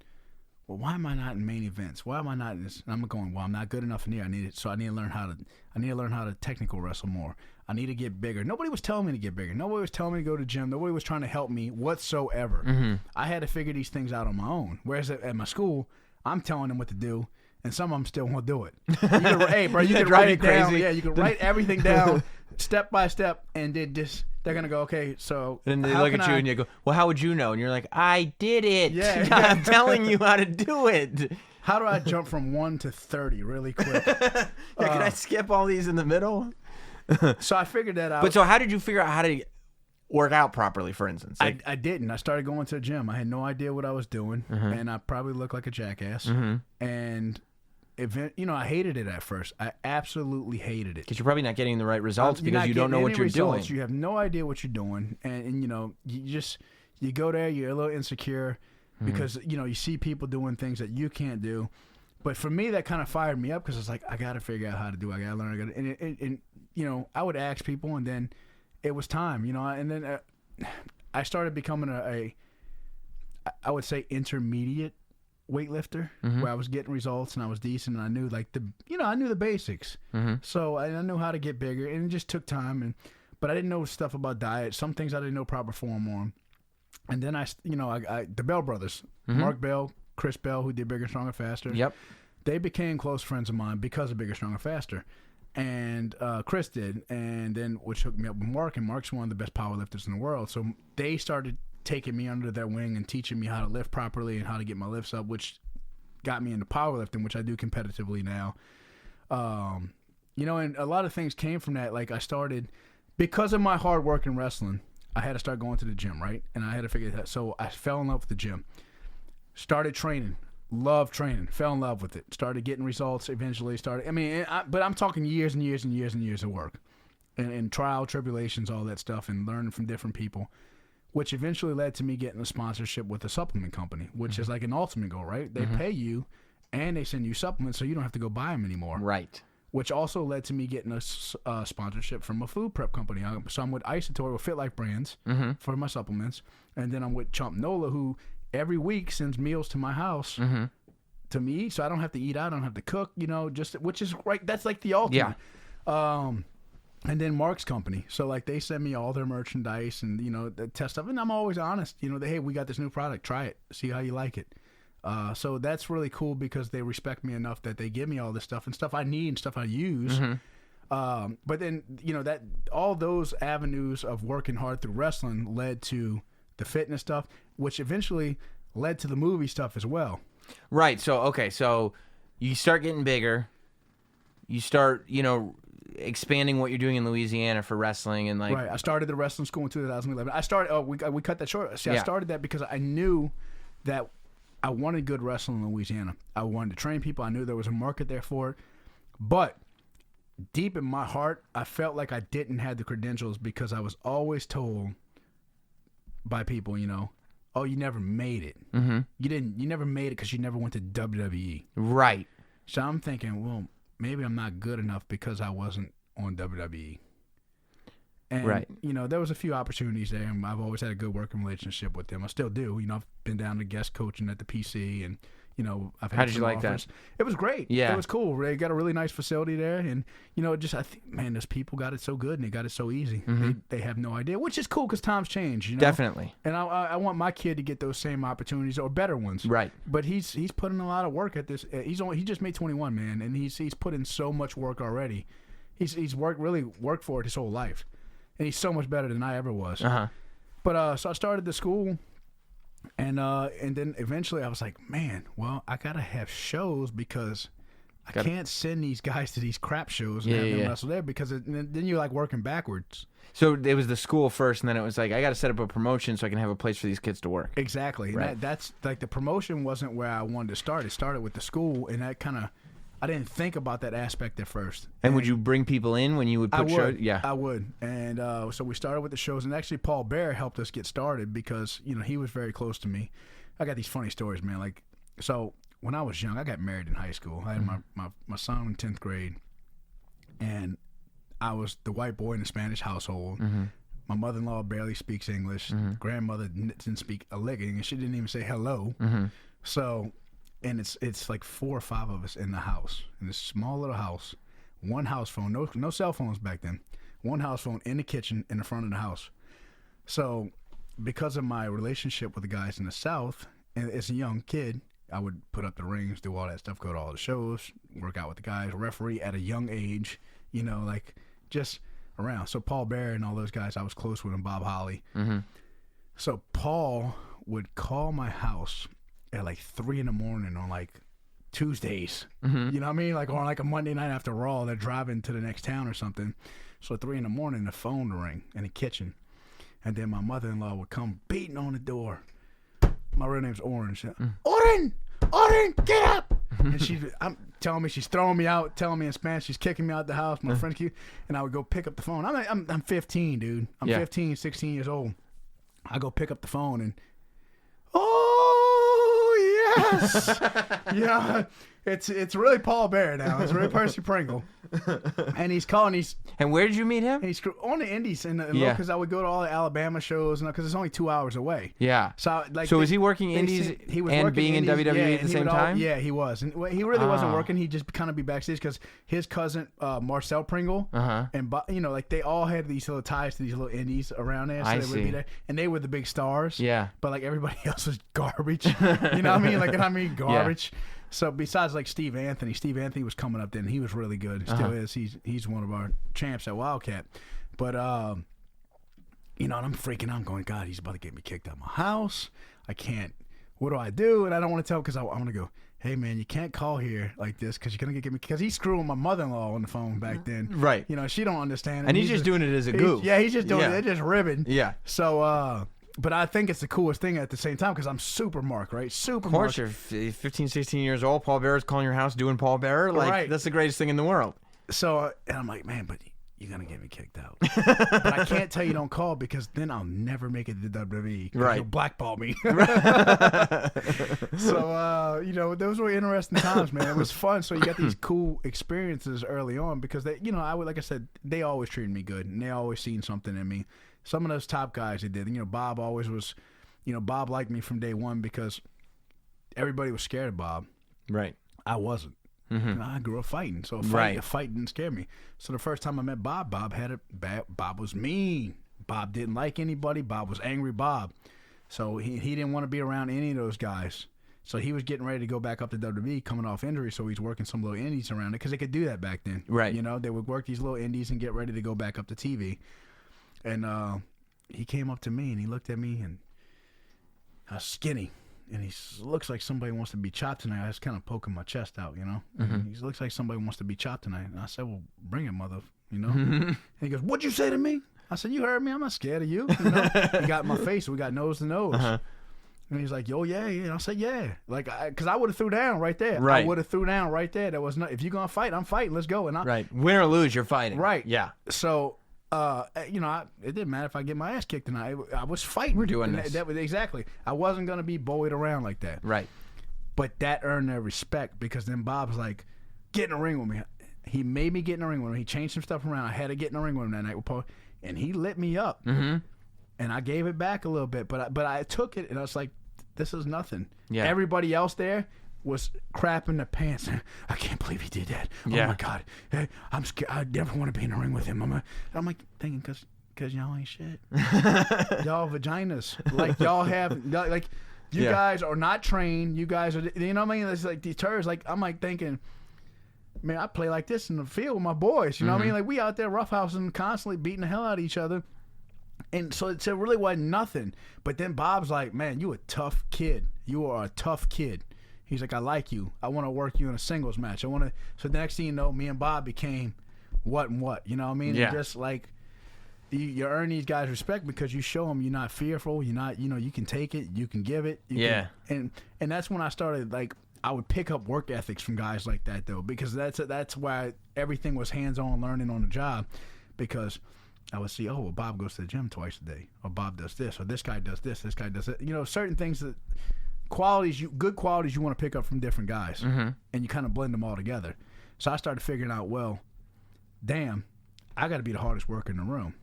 well, why am I not in main events? Why am I not in this? And I'm going, well, I'm not good enough in here. I need to learn how to technical wrestle more. I need to get bigger. Nobody was telling me to get bigger. Nobody was telling me to go to the gym. Nobody was trying to help me whatsoever. Mm-hmm. I had to figure these things out on my own. Whereas at my school, I'm telling them what to do, and some of them still won't do it. Hey, bro, you can write it down. crazy. Yeah, you can write everything down step by step, and they're going to go, okay, so And then they how look can at you I- and you go, well, how would you know? And you're like, I did it. Yeah. I'm telling you how to do it. how do I jump from 1 to 30 really quick? Yeah, can I skip all these in the middle? So I figured that out. But so how did you figure out how to work out properly, for instance? Like, I didn't. I started going to the gym. I had no idea what I was doing, and I probably looked like a jackass. And I hated it at first. I absolutely hated it. because you're probably not getting the right results You're because not you don't know getting what any you're results. doing. You have no idea what you're doing, and you go there. You're a little insecure because you see people doing things that you can't do. But for me, that kind of fired me up because it's like I got to figure out how to do it. I got to learn. And I would ask people, and then it was time. And then I started becoming I would say intermediate weightlifter where I was getting results and I was decent and I knew I knew the basics. So I knew how to get bigger, and it just took time. But I didn't know stuff about diet. Some things I didn't know proper form on. And then the Bell brothers, Mark Bell, Chris Bell, who did Bigger, Stronger, Faster. Yep. They became close friends of mine because of Bigger, Stronger, Faster. And Chris did, and then which hooked me up with Mark, and Mark's one of the best powerlifters in the world. So they started taking me under their wing and teaching me how to lift properly and how to get my lifts up, which got me into powerlifting, which I do competitively now. And a lot of things came from that. Like I started, because of my hard work in wrestling, I had to start going to the gym, right? And I had to figure that. So I fell in love with the gym. Started training. Loved training. Fell in love with it. Started getting results. Eventually but I'm talking years and years and years and years of work. And trial, tribulations, all that stuff, and learning from different people, which eventually led to me getting a sponsorship with a supplement company, which is like an ultimate goal, right? They pay you, and they send you supplements so you don't have to go buy them anymore. Right. Which also led to me getting a sponsorship from a food prep company. So I'm with Isotour with Fit Life Brands for my supplements. And then I'm with Chump Nola, who every week sends meals to my house to me eat. So I don't have to eat out. I don't have to cook, which is right. That's like the ultimate. Yeah. And then Mark's company. So, like, they send me all their merchandise and, the test stuff. And I'm always honest. Hey, we got this new product. Try it. See how you like it. So that's really cool because they respect me enough that they give me all this stuff and stuff I need and stuff I use. But then, that all those avenues of working hard through wrestling led to the fitness stuff, which eventually led to the movie stuff as well. Right. So you start getting bigger. You start, expanding what you're doing in Louisiana for wrestling and Right. I started the wrestling school in 2011. I started. We cut that short. See, I started that because I knew that I wanted good wrestling in Louisiana. I wanted to train people. I knew there was a market there for it. But deep in my heart, I felt like I didn't have the credentials because I was always told by people, oh, you never made it. You never made it because you never went to WWE. Right. So I'm thinking, well, maybe I'm not good enough because I wasn't on WWE. And, right. There was a few opportunities there, and I've always had a good working relationship with them. I still do. I've been down to guest coaching at the PC, and, I've had How did you like offers. that? It was great. Yeah. It was cool. They got a really nice facility there, and, I think, man, those people got it so good, and they got it so easy. They have no idea, which is cool because times change, Definitely. And I want my kid to get those same opportunities or better ones. Right. But he's putting a lot of work at this. He just made 21, man, and he's put in so much work already. He's worked for it his whole life. And he's so much better than I ever was. But so I started the school, and then eventually I was like, man, well, I gotta have shows because I can't send these guys to these crap shows and have them wrestle there because then you're like working backwards. So it was the school first, and then it was like I got to set up a promotion so I can have a place for these kids to work. Exactly. Right. And that's like the promotion wasn't where I wanted to start. It started with the school, and that kind of. I didn't think about that aspect at first. And would you bring people in when you would put shows? Yeah, I would. And so we started with the shows, and actually Paul Bear helped us get started because he was very close to me. I got these funny stories, man. Like, so when I was young, I got married in high school. I had my son in 10th grade, and I was the white boy in a Spanish household. My mother-in-law barely speaks English. Grandmother didn't speak a lick English. She didn't even say hello. So. And it's like 4 or 5 of us in the house, in this small little house. One house phone, no cell phones back then. One house phone in the kitchen in the front of the house. So because of my relationship with the guys in the South, and as a young kid, I would put up the rings, do all that stuff, go to all the shows, work out with the guys, referee at a young age, like just around. So Paul Bear and all those guys, I was close with, and Bob Holly. So Paul would call my house at like 3 a.m. on like Tuesdays. You know what I mean? Like on like a Monday night after Raw, they're driving to the next town or something. So at 3 a.m, the phone would ring in the kitchen. And then my mother-in-law would come beating on the door. My real name's Orange. Oren, get up! And I'm telling me she's throwing me out, telling me in Spanish she's kicking me out the house. My friend, and I would go pick up the phone. I'm 15, dude. I'm 15, 16 years old. I go pick up the phone and, yes. It's really Paul Bear now. It's really Percy Pringle. And he's calling. And where did you meet him? He's on the Indies because I would go to all the Alabama shows because it's only 2 hours away. Yeah. So was he working Indies and being in WWE at the same time? Yeah, he was. And he really wasn't working. He'd just kind of be backstage because his cousin Marcel Pringle and like they all had these little ties to these little Indies around there. So I they would see. be there, and they were the big stars. Yeah. But like everybody else was garbage. You know what I mean? Like garbage. Yeah. So besides like Steve Anthony was coming up then. He was really good. He still is. He's one of our champs at Wildcat. But and I'm freaking out. I'm going, God, he's about to get me kicked out of my house. I can't. What do I do? And I don't want to tell him because I want to go, hey man, you can't call here like this because you're gonna get me. Because he's screwing my mother-in-law on the phone back then. Right. She don't understand. And he's just doing it as a goof. Yeah, he's just doing it. They're just ribbing. Yeah. So but I think it's the coolest thing at the same time because I'm super Mark, right? Super Mark. Of course, you're 15, 16 years old. Paul Bear's calling your house doing Paul Bear. Like, that's the greatest thing in the world. So, and I'm like, man, but you're going to get me kicked out. But I can't tell you don't call because then I'll never make it to WWE. Right. You'll blackball me. So, those were interesting times, man. It was fun. So you got these cool experiences early on because they, like I said, they always treated me good and they always seen something in me. Some of those top guys they did. Bob always was, Bob liked me from day one because everybody was scared of Bob. Right. I wasn't. And I grew up fighting, so a fight didn't scare me. So the first time I met Bob, Bob was mean. Bob didn't like anybody. Bob was angry Bob. So he didn't want to be around any of those guys. So he was getting ready to go back up to WWE, coming off injury, so he's working some little indies around it, because they could do that back then. Right. You know, they would work these little indies and get ready to go back up to TV. And he came up to me, and he looked at me, and I was skinny. And he looks like somebody wants to be chopped tonight. I was kind of poking my chest out, you know. He looks like somebody wants to be chopped tonight. And I said, well, bring it, mother, you know. And he goes, what'd you say to me? I said, you heard me. I'm not scared of you. You know? He got in my face. We got nose to nose. And he's like, yo, yeah. And I said, yeah. Like, because I would have threw down right there. Right. I would have threw down right there. There was no, if you're going to fight, I'm fighting. Let's go. And Right. Win or lose, you're fighting. Right. Yeah. So, you know, it didn't matter if I get my ass kicked tonight. I was fighting. We're doing And this. That was exactly. I wasn't going to be bullied around like that. Right. But that earned their respect, because then Bob's like, get in the ring with me. He made me get in the ring with him. He changed some stuff around. I had to get in the ring with him that night with Paul. And he lit me up. And I gave it back a little bit. But I took it, and I was like, this is nothing. Yeah. Everybody else there was crapping their pants. I can't believe he did that. Yeah. Oh, my God. Hey, I'm scared. I never want to be in the ring with him. I'm like thinking, because y'all ain't shit. Y'all vaginas. Like, y'all have, like, you guys are not trained. You guys are, you know what I mean? It's like these terrorists. Like, I'm like thinking, man, I play like this in the field with my boys. You know what I mean? Like, we out there roughhousing, constantly beating the hell out of each other. And so it really wasn't nothing. But then Bob's like, man, you a tough kid. You are a tough kid. He's like, I like you. I want to work you in a singles match. So the next thing you know, me and Bob became what and what. You know what I mean? Yeah. And just like, you earn these guys respect because you show them you're not fearful. You're not, you know, you can take it. You can give it. And that's when I started, like, I would pick up work ethics from guys like that, though, because that's why everything was hands-on learning on the job, because I would see, oh, well, Bob goes to the gym twice a day, or Bob does this, or this guy does this guy does it. You know, certain things that good qualities you want to pick up from different guys, and you kind of blend them all together. So I started figuring out, well, damn, I got to be the hardest worker in the room.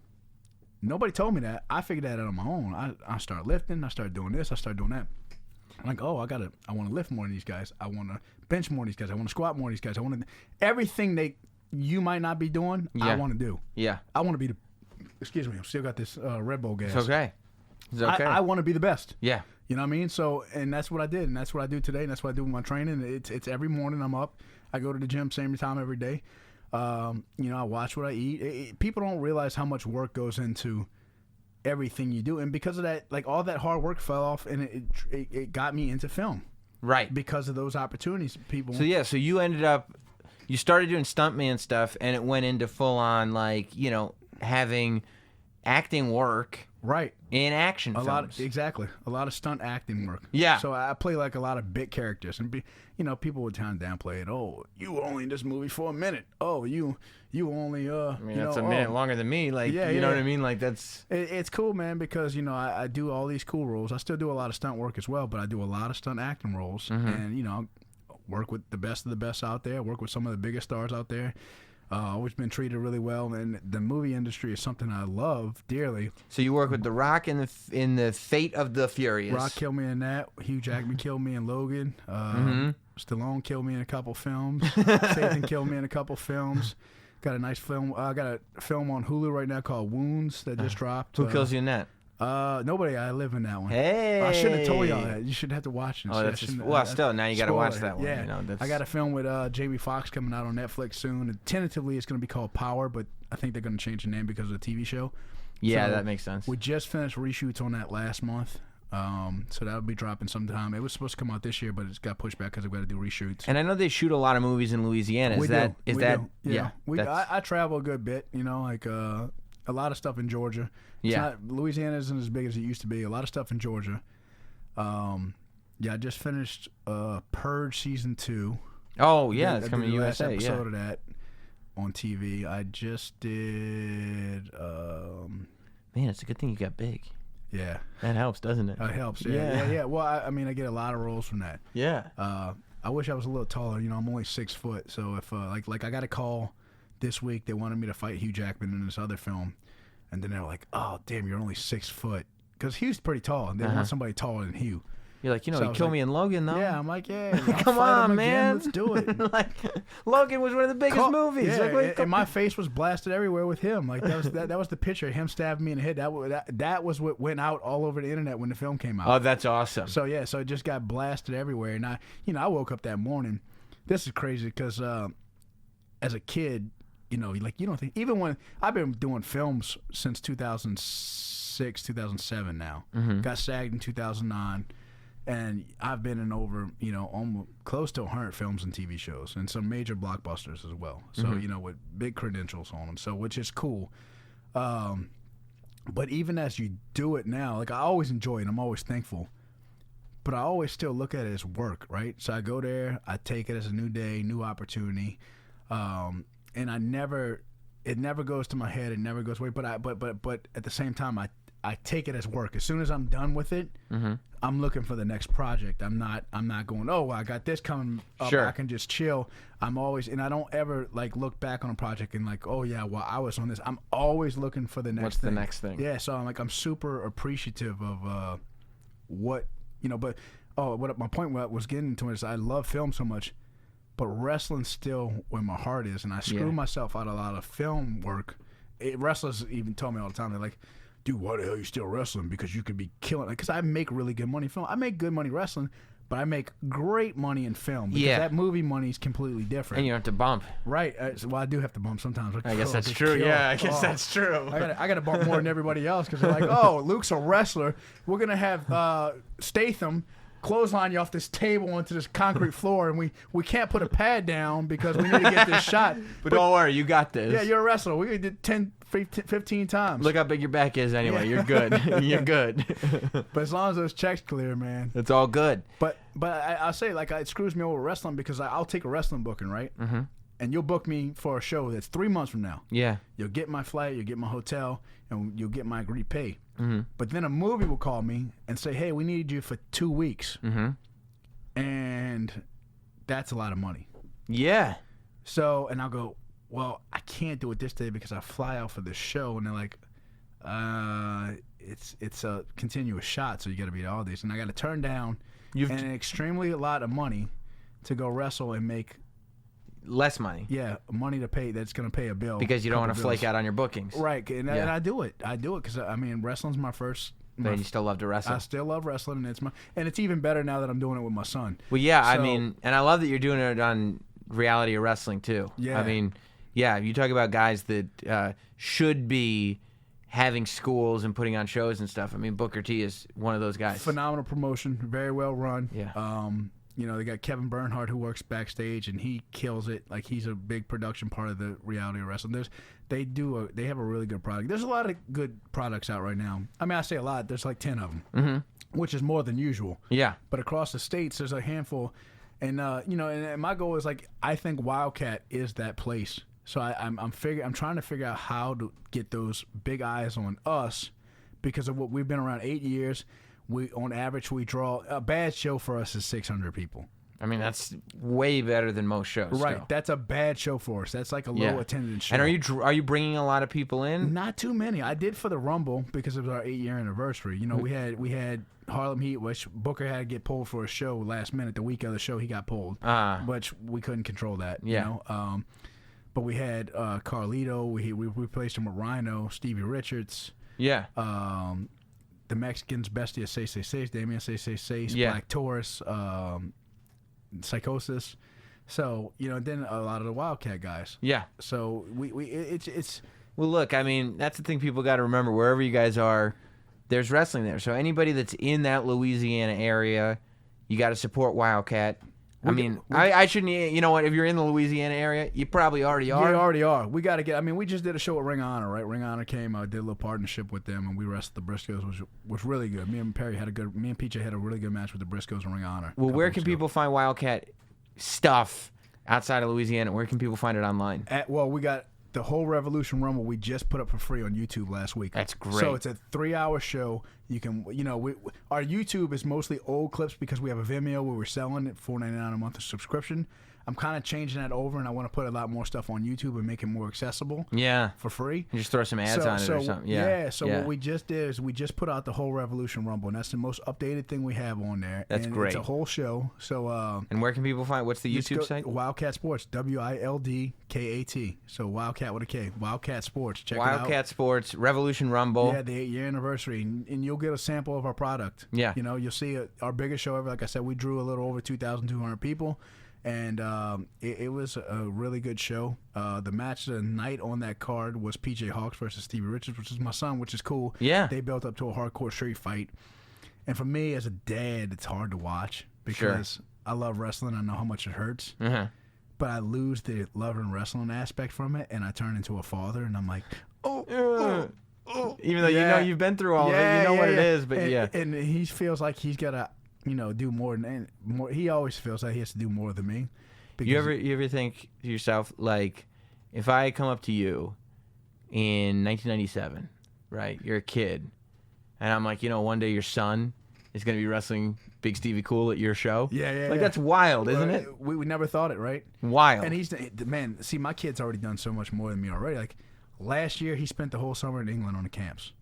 Nobody told me that. I figured that out on my own. I started lifting. I started doing this. I started doing that. I'm like, oh, I want to lift more than these guys. I want to bench more than these guys. I want to squat more than these guys. I want to everything you might not be doing. I want to do. Yeah. I want to be the. Excuse me, I've still got this Red Bull gas. It's okay. It's okay. I want to be the best. Yeah. You know what I mean? So, and that's what I did, and that's what I do today, and that's what I do with my training. It's every morning I'm up. I go to the gym same time every day. You know, I watch what I eat. People don't realize how much work goes into everything you do, and because of that, like, all that hard work fell off, and it got me into film. Right. Because of those opportunities, people. So you ended up, you started doing stuntman stuff, and it went into full on, like, you know, having acting work. Right. In action films. Exactly. A lot of stunt acting work. Yeah. So I play like a lot of big characters, and you know, people would try and downplay it. Oh, you were only in this movie for a minute. Oh, you only I mean, that's a minute longer than me. Like, you know what I mean? Like, that's it's cool, man, because, you know, I do all these cool roles. I still do a lot of stunt work as well, but I do a lot of stunt acting roles, and, you know, work with the best of the best out there. Work with some of the biggest stars out there. Always been treated really well, and the movie industry is something I love dearly. So you work with The Rock in the Fate of the Furious. Rock killed me in that. Hugh Jackman killed me in Logan. Stallone killed me in a couple films. Statham killed me in a couple films. Got a nice film. I got a film on Hulu right now called Wounds that just dropped. Who kills you in that? Nobody. I live in that one. Hey, I shouldn't have told y'all that. You should have to watch it. Oh, that's still now you got to watch that one. Yeah, you know, I got a film with Jamie Foxx coming out on Netflix soon. And tentatively, it's going to be called Power, but I think they're going to change the name because of the TV show. Yeah, So that makes sense. We just finished reshoots on that last month, so that'll be dropping sometime. It was supposed to come out this year, but it's got pushed back because we've got to do reshoots. And I know they shoot a lot of movies in Louisiana. We do. Yeah. I travel a good bit. You know, like a lot of stuff in Georgia. Louisiana isn't as big as it used to be. A lot of stuff in Georgia. I just finished Purge season 2. Oh yeah, it's I coming did to the last USA. episode of that on TV. I just did. Man, it's a good thing you got big. Yeah, that helps, doesn't it? It helps. Yeah. Well, I mean, I get a lot of roles from that. Yeah. I wish I was a little taller. You know, I'm only 6 foot. So if like I got a call this week, they wanted me to fight Hugh Jackman in this other film, and then they were like, "Oh, damn, you're only 6 foot," because Hugh's pretty tall, and they want somebody taller than Hugh. You're like, So I you was kill like, me in Logan, though. Yeah, I'm like, yeah. I'll Come fight him on, again. man. Let's do it. Like, Logan was one of the biggest movies. Yeah, Like, and my face was blasted everywhere with him. Like that was the picture. Him stabbing me in the head. That was what went out all over the internet when the film came out. oh, that's awesome. So yeah, so it just got blasted everywhere. And I woke up that morning. This is crazy because as a kid, you don't think, even when I've been doing films since 2006, 2007 now. Got SAG'd in 2009. And I've been in over, almost close to 100 films and TV shows and some major blockbusters as well. So, with big credentials on them. So, which is cool. But even as you do it now, like I always enjoy it. I'm always thankful. But I always still look at it as work, right? So I go there, I take it as a new day, new opportunity. And it never goes to my head. It never goes away. But at the same time, I take it as work. As soon as I'm done with it, I'm looking for the next project. I'm not going, oh, I got this coming up. Sure. I can just chill. And I don't ever like look back on a project and like, oh yeah, well I was on this. I'm always looking for the next What's thing. the next thing? Yeah, so I'm super appreciative of what, but what my point was getting to is I love film so much, but wrestling's still where my heart is, and I screw myself out a lot of film work. Wrestlers even tell me all the time, they're like, dude, why the hell are you still wrestling? Because you could be killing it. Because I make really good money in film. I make good money wrestling, but I make great money in film. Because that movie money is completely different. And you don't have to bump. Right. Well, I do have to bump sometimes. Like, I guess that's just true. kill. Yeah, I guess that's true. I got to bump more than everybody else because they're like, oh, Luke's a wrestler. We're going to have Statham clothesline you off this table onto this concrete floor, and we can't put a pad down because we need to get this shot. But don't worry, you got this. Yeah, you're a wrestler. We did 10, 15 times. Look how big your back is anyway. You're good. You're good. But as long as those checks clear, man. It's all good. But I'll say, like, it screws me over wrestling because I'll take a wrestling booking, right? Mm-hmm. And you'll book me for a show that's 3 months from now. Yeah. You'll get my flight, you'll get my hotel, and you'll get my agreed pay. Mm-hmm. But then a movie will call me and say, hey, we need you for 2 weeks. Mm-hmm. And that's a lot of money. Yeah. So, and I'll go, well, I can't do it this day because I fly out for this show. And they're like, it's a continuous shot, so you got to be at all these. And I got to turn down an extremely a lot of money to go wrestle and make less money. Yeah, money to pay that's going to pay a bill. Because you don't want to flake out on your bookings. Right, and I do it. I do it because, wrestling's my first... But you still love to wrestle. I still love wrestling, and it's even better now that I'm doing it with my son. Well, yeah, so, and I love that you're doing it on reality of wrestling, too. Yeah. You talk about guys that should be having schools and putting on shows and stuff. Booker T is one of those guys. Phenomenal promotion, very well run. Yeah. They got Kevin Bernhardt who works backstage, and he kills it. Like, he's a big production part of the reality of wrestling. They have a really good product. There's a lot of good products out right now. I say a lot. There's like 10 of them, which is more than usual. Yeah. But across the states, there's a handful. And and my goal is, like, I think Wildcat is that place. So I'm trying to figure out how to get those big eyes on us because of what we've been around 8 years. On average, we draw a bad show for us is 600 people. That's way better than most shows. Right, still. That's a bad show for us. That's like a low attendance show. And are you bringing a lot of people in? Not too many. I did for the Rumble because it was our 8-year anniversary. We had Harlem Heat, which Booker had to get pulled for a show last minute. The week of the show, he got pulled, which we couldn't control that. Yeah. But we had Carlito. We replaced him with Rhino, Stevie Richards. Yeah. the Mexicans, Bestia 666, Damian 666, Yeah. Black Taurus, Psychosis. So, you know, then a lot of the Wildcat guys. Yeah. So it's Well, look, I mean, that's the thing people got to remember. Wherever you guys are, there's wrestling there. So anybody that's in that Louisiana area, you got to support Wildcat. I shouldn't. You know what? If you're in the Louisiana area, you probably already are. Yeah, already are. We got to get. I mean, we just did a show at Ring of Honor, right? Ring of Honor came. I did a little partnership with them, and we wrestled the Briscoes, which was really good. Me and PJ had a really good match with the Briscoes in Ring of Honor. Well, where can people find Wildcat stuff outside of Louisiana? Where can people find it online? We got the whole Revolution Rumble we just put up for free on YouTube last week. That's great. So it's a 3-hour show. You can, our YouTube is mostly old clips because we have a Vimeo where we're selling it $4.99 a month of subscription. I'm kind of changing that over, and I want to put a lot more stuff on YouTube and make it more accessible. Yeah. For free. And just throw some ads on it or something. Yeah. So what we just did is we just put out the whole Revolution Rumble, and that's the most updated thing we have on there. That's and great. It's a whole show. So and where can people find? What's the just YouTube go- site? Wildcat Sports. WILDKAT. So Wildcat with a K. Wildcat Sports. Check it out. Wildcat Sports, Revolution Rumble. Yeah, the 8-year anniversary, and you'll get a sample of our product. Yeah. You know, you'll see our biggest show ever. Like I said, we drew a little over 2,200 people, and it was a really good show. The match of the night on that card was PJ Hawx versus Stevie Richards, which is my son, which is cool. Yeah. They built up to a hardcore street fight. And for me, as a dad, it's hard to watch because I love wrestling. I know how much it hurts. Uh-huh. But I lose the love and wrestling aspect from it, and I turn into a father, and I'm like, Even though you know you've been through all of it, you know what it is, but and he feels like he's gotta, do more than more. He always feels like he has to do more than me. You ever think to yourself, like, if I come up to you in 1997, right? You're a kid, and I'm like, one day your son is gonna be wrestling Big Stevie Cool at your show. Yeah. That's wild, isn't it? We never thought it, right? Wild. And he's man. See, my kid's already done so much more than me already. Like last year, he spent the whole summer in England on the camps.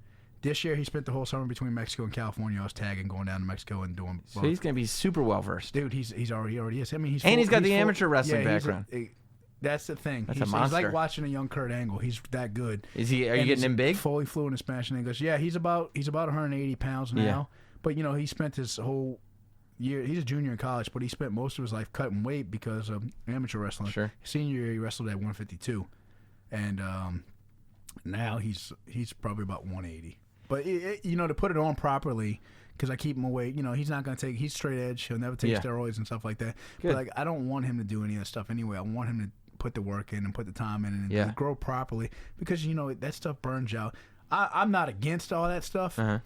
This year, he spent the whole summer between Mexico and California. I was tagging, going down to Mexico and doing. So he's gonna be super well versed. Dude, he's already is. I mean, he's got the amateur wrestling background. That's the thing. That's he's a monster. He's like watching a young Kurt Angle. He's that good. Are you getting him big? Fully fluent in Spanish and English. Yeah, he's about 180 pounds now. Yeah. But he spent his whole year. He's a junior in college, but he spent most of his life cutting weight because of amateur wrestling. Sure. Senior year, he wrestled at 152, and now he's probably about 180. But to put it on properly, because I keep him away. He's not going to take. He's straight edge. He'll never take steroids and stuff like that. Good. But I don't want him to do any of that stuff anyway. I want him to put the work in and put the time in and grow properly, because that stuff burns you out. I'm not against all that stuff. Uh-huh.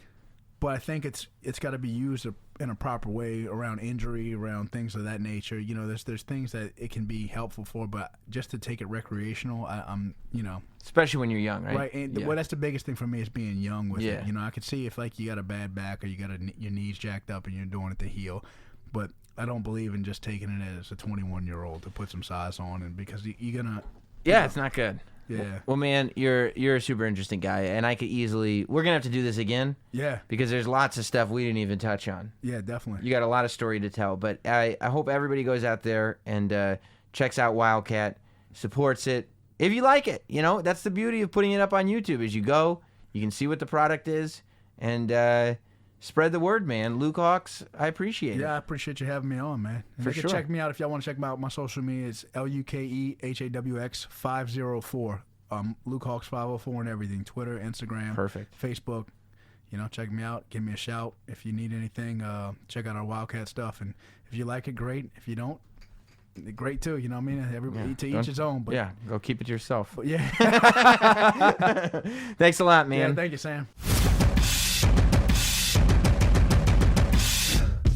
But I think it's got to be used in a proper way around injury, around things of that nature. There's things that it can be helpful for, but just to take it recreational, I'm. Especially when you're young, right? Right, and that's the biggest thing for me is being young with it. Yeah. I could see if you got a bad back or you got your knees jacked up and you're doing it to heal, but I don't believe in just taking it as a 21-year-old to put some size on, and because you're gonna. It's not good. Yeah. Well, man, you're a super interesting guy, and I could easily. We're gonna have to do this again. Yeah. Because there's lots of stuff we didn't even touch on. Yeah, definitely. You got a lot of story to tell, but I hope everybody goes out there and checks out Wildcat, supports it. If you like it, that's the beauty of putting it up on YouTube. As you go, you can see what the product is, and spread the word, man. Luke Hawx, I appreciate it. Yeah, I appreciate you having me on, man. And For you can sure. check me out if y'all want to check me out. My social media is LUKEHAWX 504. Luke Hawx 504 and everything. Twitter, Instagram, Perfect. Facebook. Check me out. Give me a shout if you need anything. Check out our Wildcat stuff, and if you like it, great. If you don't, great too. You know what I mean? Everybody to each his own. But go keep it to yourself. But yeah. Thanks a lot, man. Yeah, thank you, Sam.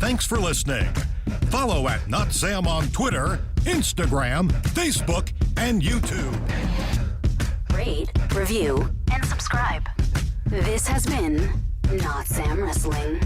Thanks for listening. Follow at Notsam on Twitter, Instagram, Facebook, and YouTube. Rate, review, and subscribe. This has been Notsam Wrestling.